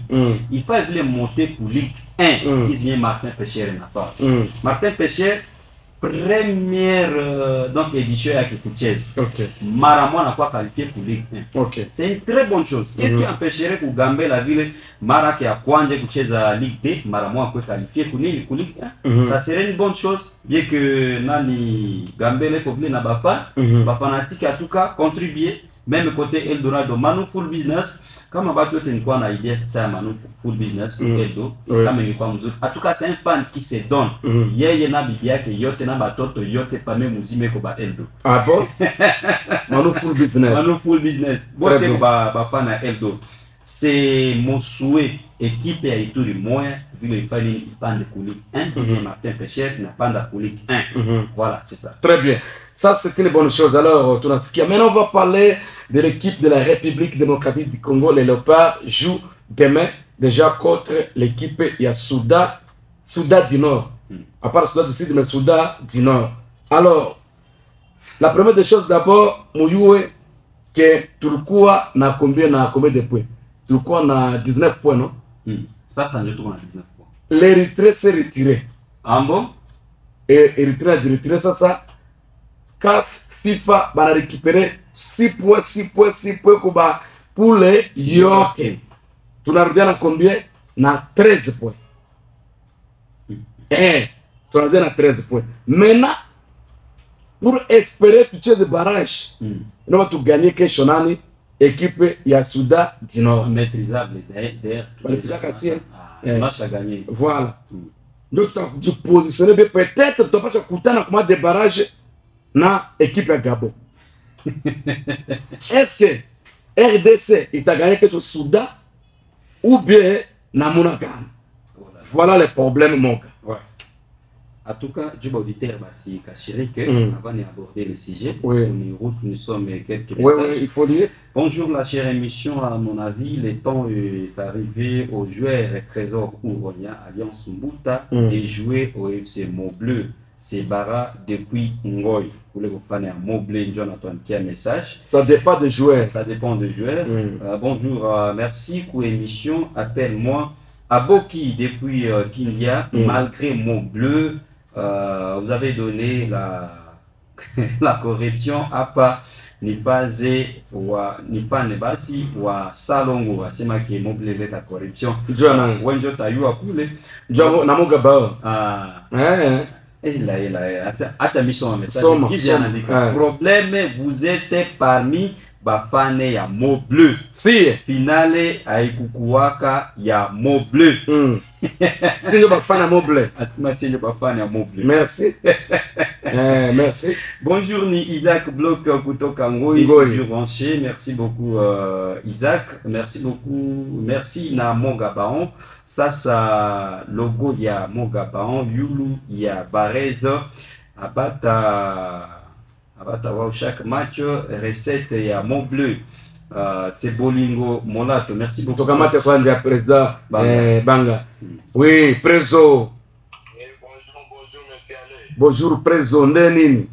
Il faut vouloir monter pour Ligue 1, qui est Martin Pécher na part. Martin Pécher première donc édition à Kikuchez. Maramon n'a pas qualifié pour Ligue 1. C'est une très bonne chose. Qu'est-ce qui empêcherait pour Gambé la ville Mara qui a Kwanje kucheza Ligue 2, Maramon a qualifié pour Ligue 1. Ça serait une bonne chose, bien que Nani Gambé le Kovli na Bafa, Bafanatique a tout cas contribué, même côté Eldorado, Manu Full Business, kama batu yote nilikuwa na idea sasa ya Manu Full Business Eldo, kama nilikuwa mzuri. En tout cas c'est un fan qui se donne. Yeye na bibi yake yote na batoto yote famille muzima iko ba Eldo. Ah bon? Manu Full Business. Manu Full Business. Bote ba fan ya Eldo. C'est mon souhait équipe ya Ituri moya vile ifali ipande kulik 1 deuxième matin pêcheur na panda kulik 1. Voilà, c'est ça. Très bien. Ça, c'est une bonne chose. Alors, maintenant, on va parler de l'équipe de la République démocratique du Congo. Les Léopards jouent demain déjà contre l'équipe Soudan du Nord. À part Soudan du Sud, mais Soudan du Nord. Alors, la première des choses d'abord, Mouyoué, que Turquois n'a combien de points? Turquois n'a 19 points, non? Ça ne tout 19 points. L'Érythrée s'est retiré. Ah bon? Et Érythrée a retiré ça. CAF, FIFA va récupérer 6 points pour les Yotin. Tu n'as rien à combien? Na 13 points. Tu n'as rien à 13 points. Maintenant, pour espérer que tu aies des barrages, nous allons gagner quelque chose. Équipe Soudan du Nord. Maîtrisable d'ailleurs. Match à gagner. Voilà. Donc, tu positionnes peut-être tu vas pas comment des barrages na équipe à Gabon. Est-ce que RDC il t'a gagné quelque chose Soudan ou bien na Monagan? Voilà les problèmes mon gars. Ouais. En tout cas, je vais auditeur Bassi Kachiri que avant d'aborder le sujet, nous sommes quelques messages. Il faut dire. Bonjour la chère émission, à mon avis, le temps est arrivé aux joueurs et Trésor Ouronia, Alliance Mbuta, de jouer au FC Mont-Bleu. C'est Bara depuis Ngoy. Vous voulez vous faire un Mont-Bleu, Jonathan, qui a un message. Ça dépend des joueurs. Ça dépend des joueurs. Bonjour, merci pour l'émission. Appelle-moi Aboki depuis Kindia, malgré Mont-Bleu. Vous avez donné la corruption à pas ni phase ni fan basi wa salongo asema ki Mont-Bleu la corruption wenjo tayu akule jo na Mugaba acha mission message qui vient indiquer problème vous êtes parmi bafane ya Mont-Bleu si finale haikukuwaka ya Mont-Bleu c'est le bafane ya Mont-Bleu asema c'est le bafane ya Mont-Bleu merci merci. Bonjour ni Isaac Bloc kutoka Ngoy toujours branché. Merci beaucoup Isaac. Merci beaucoup. Merci na Mongabaon. Ça logo ya Mongabaon Yulu ya Barez abata wow, chaque match recette ya Mont-Bleu. C'est Bolingo Molato. Merci beaucoup. Tokamate kwa ndia président Banga. Oui, Prezo. Bonjour Prezo nini?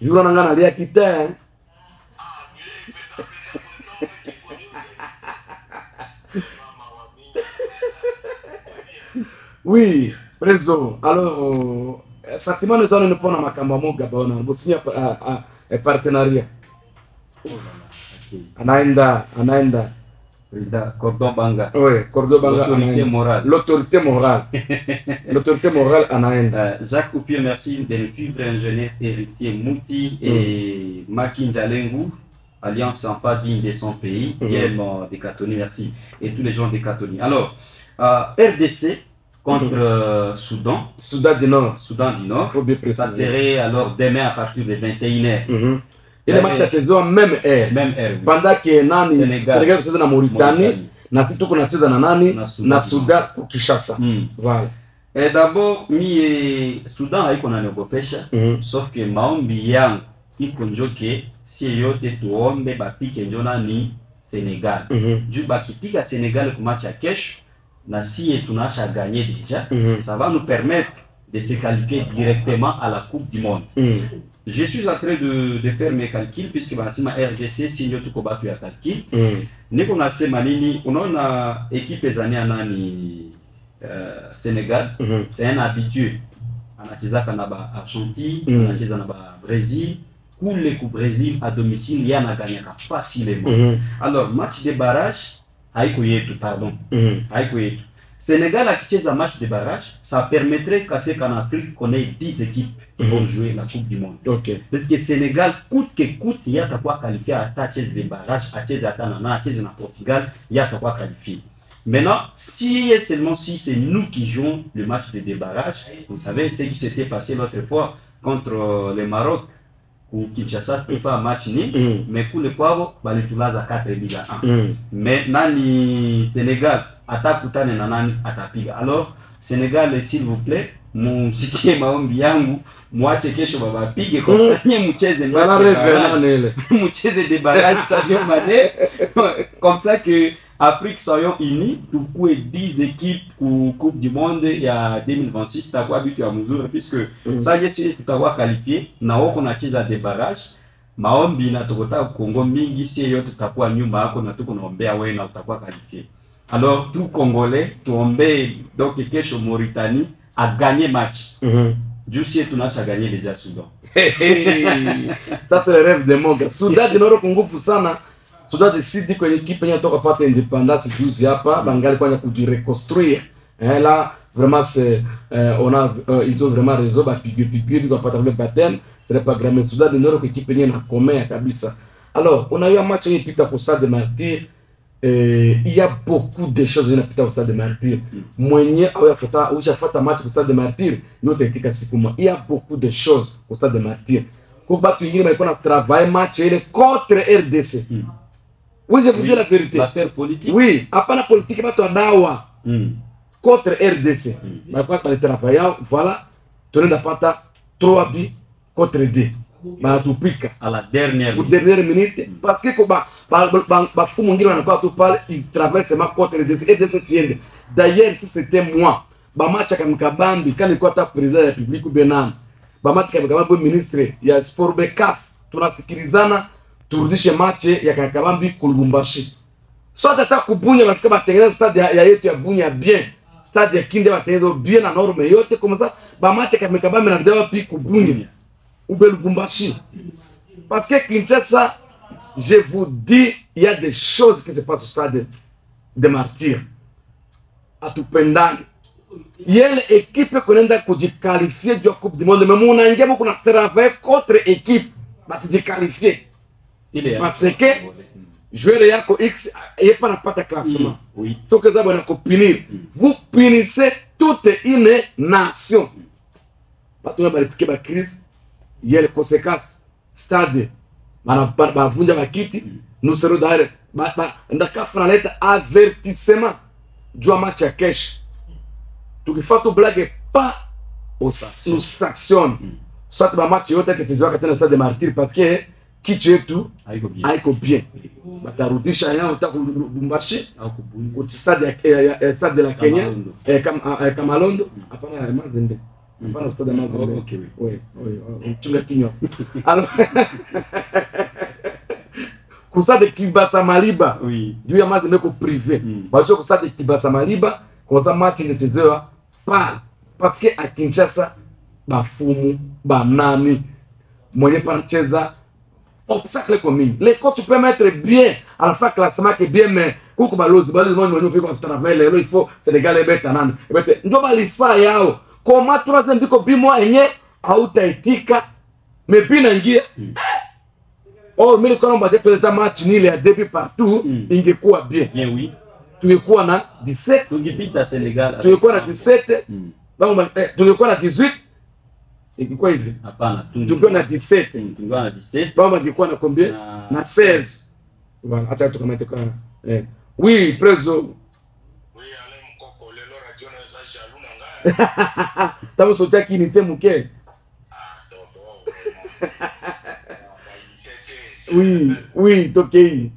Jura nanga nalia kita Oui, Prezo. Alors, sentiment nous allons nous prendre makambo moga bona. Vous signez un partenariat. Anaenda. Président Cordon Banga. Oui, Cordon Banga. L'autorité morale. L'autorité morale. L'autorité morale anaenda. Jacques Oupier, merci de le suivre, ingénieur héritier Mouti et Makinjalengu, Alliance en pas digne de son pays, Diem des Catoni, merci. Et tous les gens des Catoni. Alors, RDC contre Soudan. Soudan du Nord. Soudan du Nord. Faut bien préciser. Ça serait alors demain à partir de 21h. Il est match même air. Même air. Pendant que nani Sénégal kucheza na Mauritanie na sisi tuko nacheza na nani na Soudan Kinshasa. Voilà. Et d'abord Soudan haiko na nyogopesha sauf que maombi yangu iko njoke si yote tuombe bapike njona ni Sénégal. Juu bakipika Sénégal ku match ya kesho na si tunasha gagner déjà, ça va nous permettre de se qualifier directement à la Coupe du Monde. Je suis en train de faire mes calculs puisque banasema RDC signyo tuko batu ya calcul. Niko nasema nini unaona équipe zania nani Sénégal, c'est un habitué. Anachezaka na ba Argentine, anacheza na ba Brésil, kule ku Brésil à domicile yana ganyaka facilement. Alors match de barrage haiko yetu pardon. Haiko yetu. Sénégal akicheza match de barrage, ça permettrait qu'en Afrique qu'on ait 10 équipes qui vont jouer la Coupe du Monde. Parce que Sénégal, coûte que coûte, il y a quoi qualifier à ta chaise de barrage, à chaise à Tanana, à chaise en Portugal, il y a quoi qualifier. Maintenant, si seulement si c'est nous qui jouons le match de débarrage, vous savez ce qui s'était passé l'autre fois contre le Maroc, où Kinshasa peut faire un match nul, mais pour le Kwabo, les Toulaza 4-1. Mais Nani Sénégal, attaque Koutane Nanani, atapiga. Alors, Sénégal, s'il vous plaît, musikie maombi yangu, mwache kesho babapige kwa sanye mcheze débarrage, Sadio Mané, comme ça que Afrique soyons unis, tout coup 10 équipes pour Coupe du Monde il y a 2026, t'as quoi habitué à Muzuri, puisque ça y est, si tu t'as qualifié, na wako na cheza des barrages, maombi na tokota Congo mingi, si yote tutakuwa nyuma yako na tuko naombea wewe na utakuwa qualifié. Alors tout Congolais, tuombe donc kesho Mauritanie a gagné match. Dieu sait tu n'as gagné déjà Soudan. Ça c'est le rêve de mon gars. Soudan de Nord Congo Fusana. Soudan décide que l'équipe n'a pas fait indépendance juzi hapa, bangali kwa kujireconstruire. Là vraiment c'est ils ont vraiment raison ba pigue kwa pata le baptême, c'est pas grave. Soudan de Nord l'équipe n'a na commun kabisa. Alors, on a eu un match qui pita au Stade des Martyrs. Il y a beaucoup de choses qui pita au Stade des Martyrs. Mwenye a fait un match au Stade des Martyrs, il y a beaucoup de choses au Stade des Martyrs. Pour battre une équipe, on a travaillé match contre RDC. Oui, je vous dis la vérité. L'affaire politique. Oui, après la politique, contre RDC. Mais quand on a travaillé, voilà, on a fait 3 buts contre 2. À la dernière minute. Parce que il traverse seulement contre RDC. RDC tient. D'ailleurs, si c'était moi, match avec Mkabambi, quand il était président de la République ou Benin, match avec Mkabambi, ministre, il y a sport BECAF, tunasikilizana. Turudishe match ya Kakabambi Kulubumbashi. Soit tata kubunya bafika batengeneza stade ya yetu ya Bunya bien. Stade ya Kinde batengeneza bien na norme yote comme ça ba match ya Kakabambi na ndio pi kubunya. Ube Lubumbashi. Parce que Kinshasa, je vous dis, il y a des choses qui se passent au stade des Martyrs. À Tupendani. Il y a l'équipe qui est qualifiée de la Coupe du Monde. Mais mon anglais, on a travaillé contre l'équipe. C'est qualifié. Parce que joueur Yako X n'est pas de classement. Ce que vous avez punir. Vous punissez toute une nation. Il y a la crise, il y a les conséquences. Stade, nous serons d'ailleurs. Nous avons fait avertissement du match à cash. Tout il faut que blague pas nous sanctionne. Soit le match est tu vois que le stade de Martyrs parce que qui tu es tout aiko bien. Batarudisha rien au Lubumbashi au stade de la Kenya Kamalondo hapana Mazembe. Hapana stade de Mazembe. OK oui. Oui, tu l'as kinyo. Alors au stade de Kibasa Maliba. Oui. Du ya Mazembe ko privé. Bacho au stade de Kibasa Maliba comme ça match de chezewa pas parce que à Kinshasa bafumu banani mwenye paracheza obstacle commun les coachs tu peux mettre bien à la fin classement que bien mais kuko balozi mwenye piko travailler il faut Sénégal ebeta nani ebete ndo balifa yao koma troisième biko bimo enye hautaitika mais bina ngia oh mimi kwa mbaje kuleta match nile ya début partout ingekuwa bien oui tungekuwa na 17 tungepita Senegal tungekuwa na 17 tungekuwa na 18 ilikuwa hivi hapana tungekuwa na 17 tungekuwa na 17 baba ingekuwa na combien na 16 voilà acha tukamate kwa oui preso oui ale mkoko lelo radio na za jaluna ngaya tamu sotia kinite muke oui tokei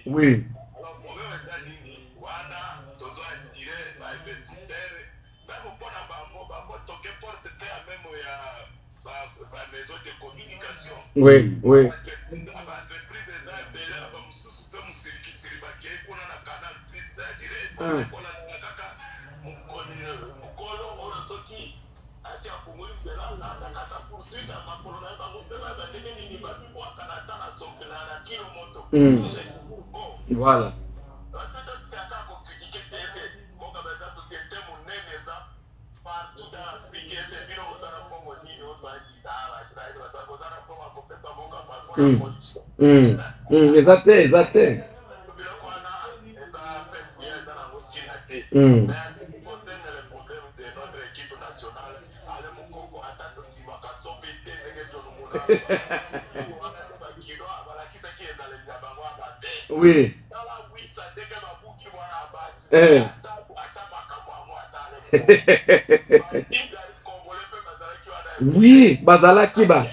oui. maison de communication. Oui, oui. Voilà. Exact, exact. Oui. Oui, Bazala Kiba.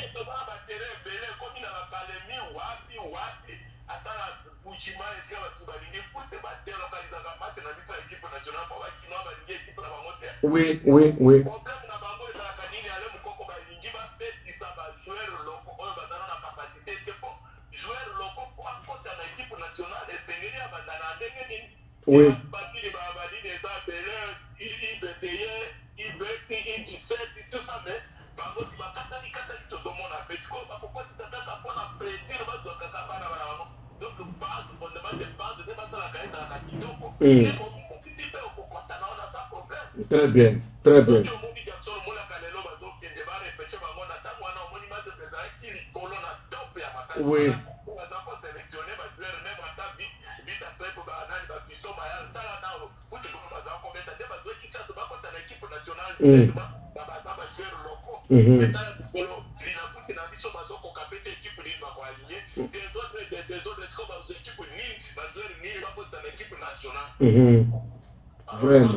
Oui, oui, oui. Oui. Très bien, très bien. Oui. Vraiment.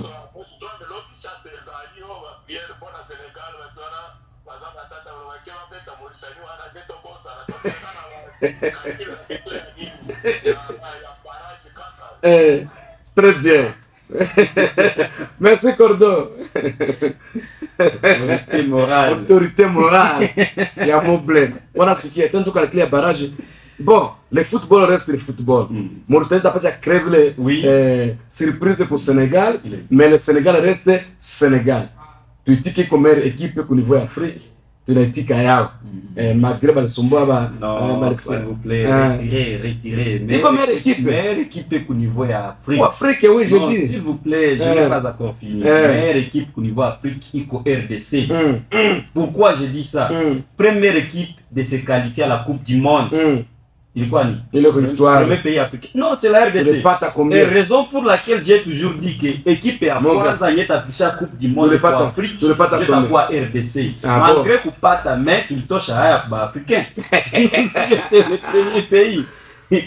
Très bien. Merci Cordo. Autorité morale. Autorité morale. Il y a mon blé. Voilà ce qui est. En tout cas, le clé à barrage. Bon, le football reste le football. Mauritanie n'a pas crève les surprises pour le Sénégal, mais le Sénégal reste Sénégal. Tu dis que comme équipe au niveau Afrique, tu n'as dit qu'à Maghreb, le Somboa, non, s'il vous plaît, retirez. Meilleure équipe au niveau Afrique. Afrique, oui, je dis. S'il vous plaît, je n'ai pas encore fini. Meilleure équipe au niveau Afrique, ICO RDC. Pourquoi je dis ça? Première équipe de se qualifier à la Coupe du Monde. Il est quoi, le premier pays africain. Non, c'est la RDC. Et raison pour laquelle j'ai toujours dit que l'équipe est à moi, ça y est affiché à la Coupe du Monde pour l'Afrique. Je ne pas quoi RDC. Malgré que pas ta main, tu touches à l'Africain. C'était le premier pays.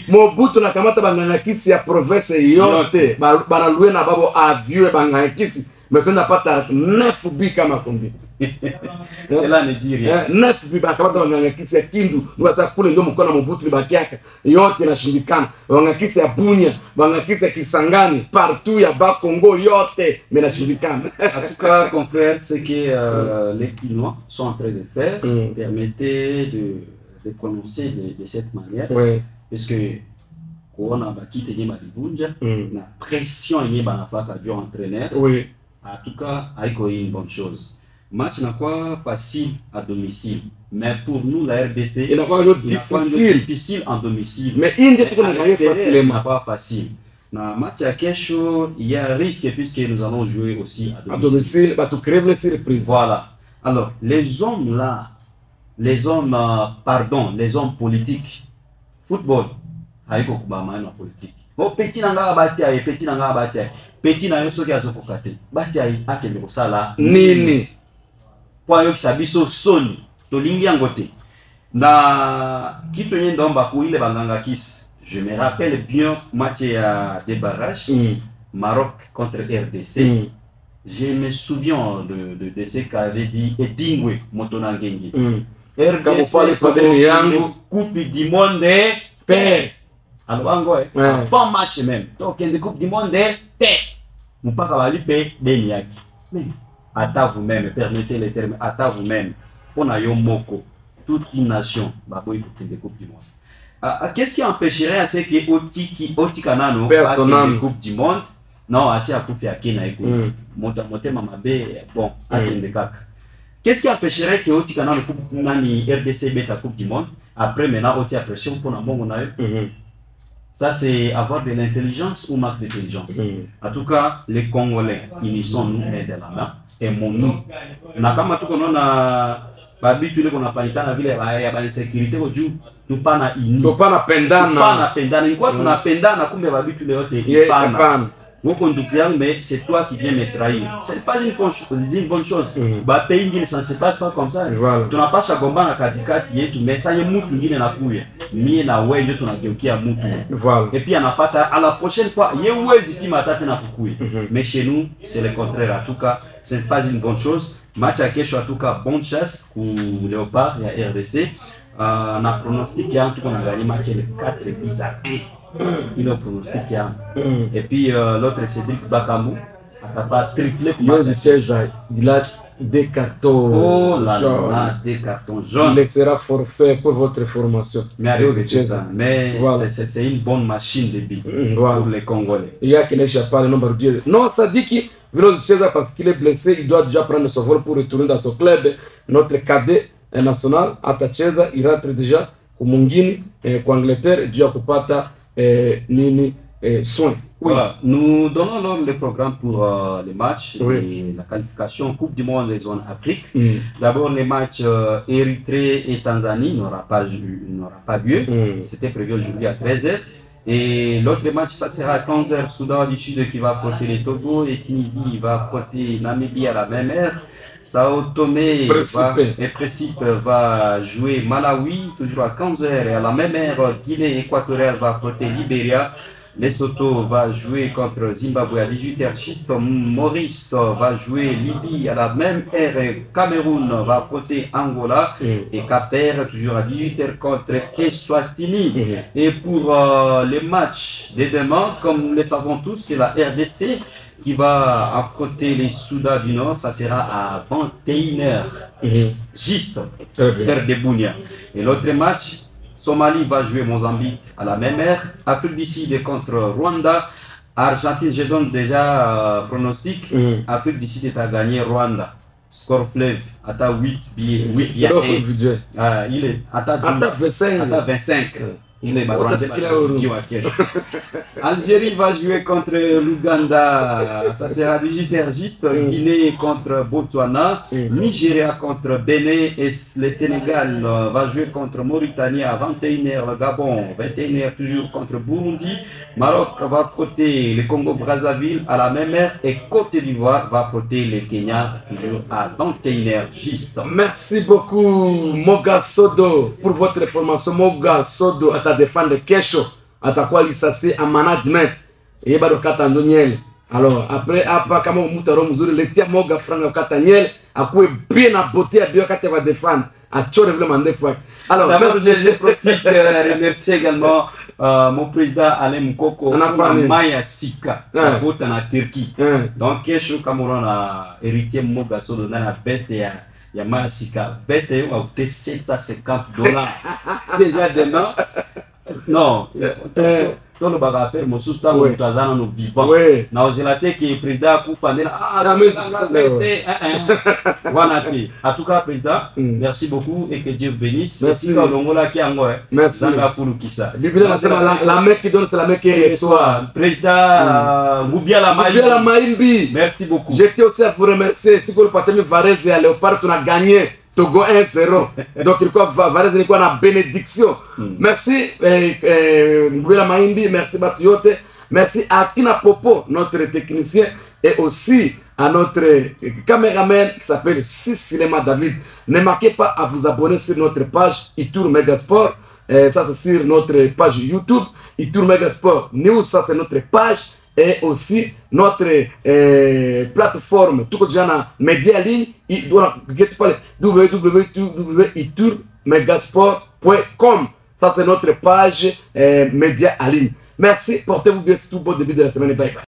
Mobutu na kamata bangangakisi ya province yote. Banaloué na babo avieux bangangakisi. Mais tu n'as pas ta 9 buts comme combien. Cela ne dit rien. 9 buts bakamata bangangakisi ya Kindu. Nous ça kule ndio mkono Mobutu ni bakiaka. Yote na shindikana. Bangangakisi ya Bunia, bangangakisi ya Kisangani, partout ya Bas Congo yote mais na shindikana. En tout cas, confrère, ce que les Kinois sont en train de faire permettait de prononcer de cette manière. Oui. Parce que on a quitté la pression est du entraîneur. Oui. En tout cas, avec une bonne chose. Match n'a pas facile à domicile, mais pour nous la RDC, il n'a pas difficile en domicile. Mais India facilement. Pas facile. Dans le match à Kesho, il y a un risque puisque nous allons jouer aussi à domicile. À domicile, les surprises. Voilà. Alors les hommes là, les hommes politiques. Football, haiko kubamana na politique. Bon petit nanga batia, petit nanga batia. Petit na yo soki azofokate. Batia akende kosala nini? Kwa yo kisabiso soni. Tolingi yango te. Na kitu yenye ndomba ku ile banganga kisi. Je me rappelle bien match de barrage Maroc contre RDC. Je me souviens de ce qu'avait dit Edingwe Motonangenge. RDC Coupe du Monde paix. Alors bon match même. Donc in the Coupe du Monde paix. Mupaka wali paix deniaki. Mais à vous-même, permettez les termes, à vous-même. Pona yo moko. toute une nation, bah, pour des Coupes du Monde. Qu'est-ce qui empêcherait à ce que Oti Kanano passe les Coupes du Monde? Non, assez à Koufi Akena et Monté Mamabé, bon, qu'est-ce qui empêcherait que Oti Kanano Nani RDC bête à Coupe du Monde? Après, maintenant, Oti a pression pour un bon ça, c'est avoir de l'intelligence ou manque d'intelligence. En tout cas, les Congolais, ils sont nous de la main et mon nous. Nakama tout qu'on a habitué qu'on a pas été dans la ville, il y a une sécurité au Dieu. Nous pas na ini. Nous pas na pendana. Nous pas na pendana. Une fois qu'on a pendana, comme on a habitué les autres, mon conducteur, mais c'est toi qui viens me trahir. Ce n'est pas une bonne chose. Bah, pays ça ne se passe pas comme ça. Tu n'as pas chagomba na katika tu mais ça y est moutou qui n'est na couille. Ni na ouais je t'en a qui a moutou. Et puis on a pas à la prochaine fois, y a ouais qui m'a tâté na couille. Mais chez nous, c'est le contraire. En tout cas, ce n'est pas une bonne chose. Match à Kesho, en tout cas, bonne chasse pour Léopard et RDC. On a pronostiqué en tout cas on a gagné match de 4 buts à 1. Il a pronostiqué. Et puis l'autre Cédric Bakambu a pas triplé pour il a des cartons jaunes. Des cartons jaunes. Il sera forfait pour votre formation. Mais voilà. C'est une bonne machine de but pour les Congolais. Il y a qui n'échappe pas le nombre de Dieu. Non, ça dit qu'il parce qu'il est blessé, il doit déjà prendre son vol pour retourner dans son club. Notre cadet national, Atacheza, il rentre déjà au Mungini, en Angleterre, Dieu a kupata nini soin. Oui. Voilà. Nous donnons alors le programme pour les matchs et la qualification Coupe du Monde des zones Afrique. D'abord, les matchs Érythrée et Tanzanie n'aura pas lieu. C'était prévu aujourd'hui à 13h. Et l'autre match, ça sera à 15h. Soudan du Sud qui va affronter les Togo et Tunisie va affronter Namibie à la même heure. Sao Tomé et Principe va jouer Malawi toujours à 15h et à la même heure Guinée équatoriale va affronter Libéria. Lesotho va jouer contre Zimbabwe à 18h. Chiste Maurice va jouer Libye à la même heure. Cameroun va affronter Angola et Cap-Vert toujours à 18h contre Eswatini. Et pour les matchs de demain, comme nous le savons tous, c'est la RDC qui va affronter les Soudan du Nord. Ça sera à 21h. Juste heure de Bunia. Et l'autre match, Somalie va jouer Mozambique à la même heure. Afrique du Sud contre Rwanda. Argentine, je donne déjà pronostic. Afrique du Sud est à gagner Rwanda. Score fleuve, à 8 billets. Il est à 25. Il est Algérie va jouer contre l'Ouganda, ça sera 18h juste. Guinée contre Botswana, Nigeria contre Bénin et le Sénégal va jouer contre Mauritanie à 21h. Gabon, 21h toujours contre Burundi. Maroc va affronter le Congo-Brazzaville à la même heure et Côte d'Ivoire va affronter le Kenya toujours à 21h juste. Merci beaucoup Moga Sodo pour votre information. Moga Sodo à défendre Kesho, à ta quoi licencié en management et bado katandoniel. Alors après kama mutaro mzuri letia Moga franga kataniel akue bien à beauté à bien kate va défendre à chore vraiment des fois. Alors je profite de remercier également mon président Alain Mukoko Maya Sika à na Turquie. Donc Kesho Cameroun a héritier Moga Sodo dans la veste ya Maya Sika. Veste a coûté $750 déjà demain. Non, tout le bagage faire mon soutien au Tazana nous vivants. Na ozilate que président Koufandela en tout cas président, merci beaucoup et que Dieu bénisse. Merci au Longola qui encore. Merci. La main qui donne c'est la main qui reçoit. Président Goubia la Maïmbi. Merci beaucoup. J'étais aussi à vous remercier. Si vous le partez Varese et à Léopard, on a gagné. Togo 1-0. Donc il quoi Varese ni quoi la bénédiction. Merci Goubia la Maïmbi, merci Batiote. Merci à Tina Popo, notre technicien, et aussi à notre caméraman qui s'appelle Cinéma David. Ne manquez pas à vous abonner sur notre page Itour Megasport. Ça c'est sur notre page YouTube Itour Megasport News, ça c'est notre page. Et aussi notre plateforme, tout le monde média ligne, www.itourmegasport.com. Ça c'est notre page média en ligne. Merci, portez-vous bien, c'est tout bon début de la semaine. Bye bye.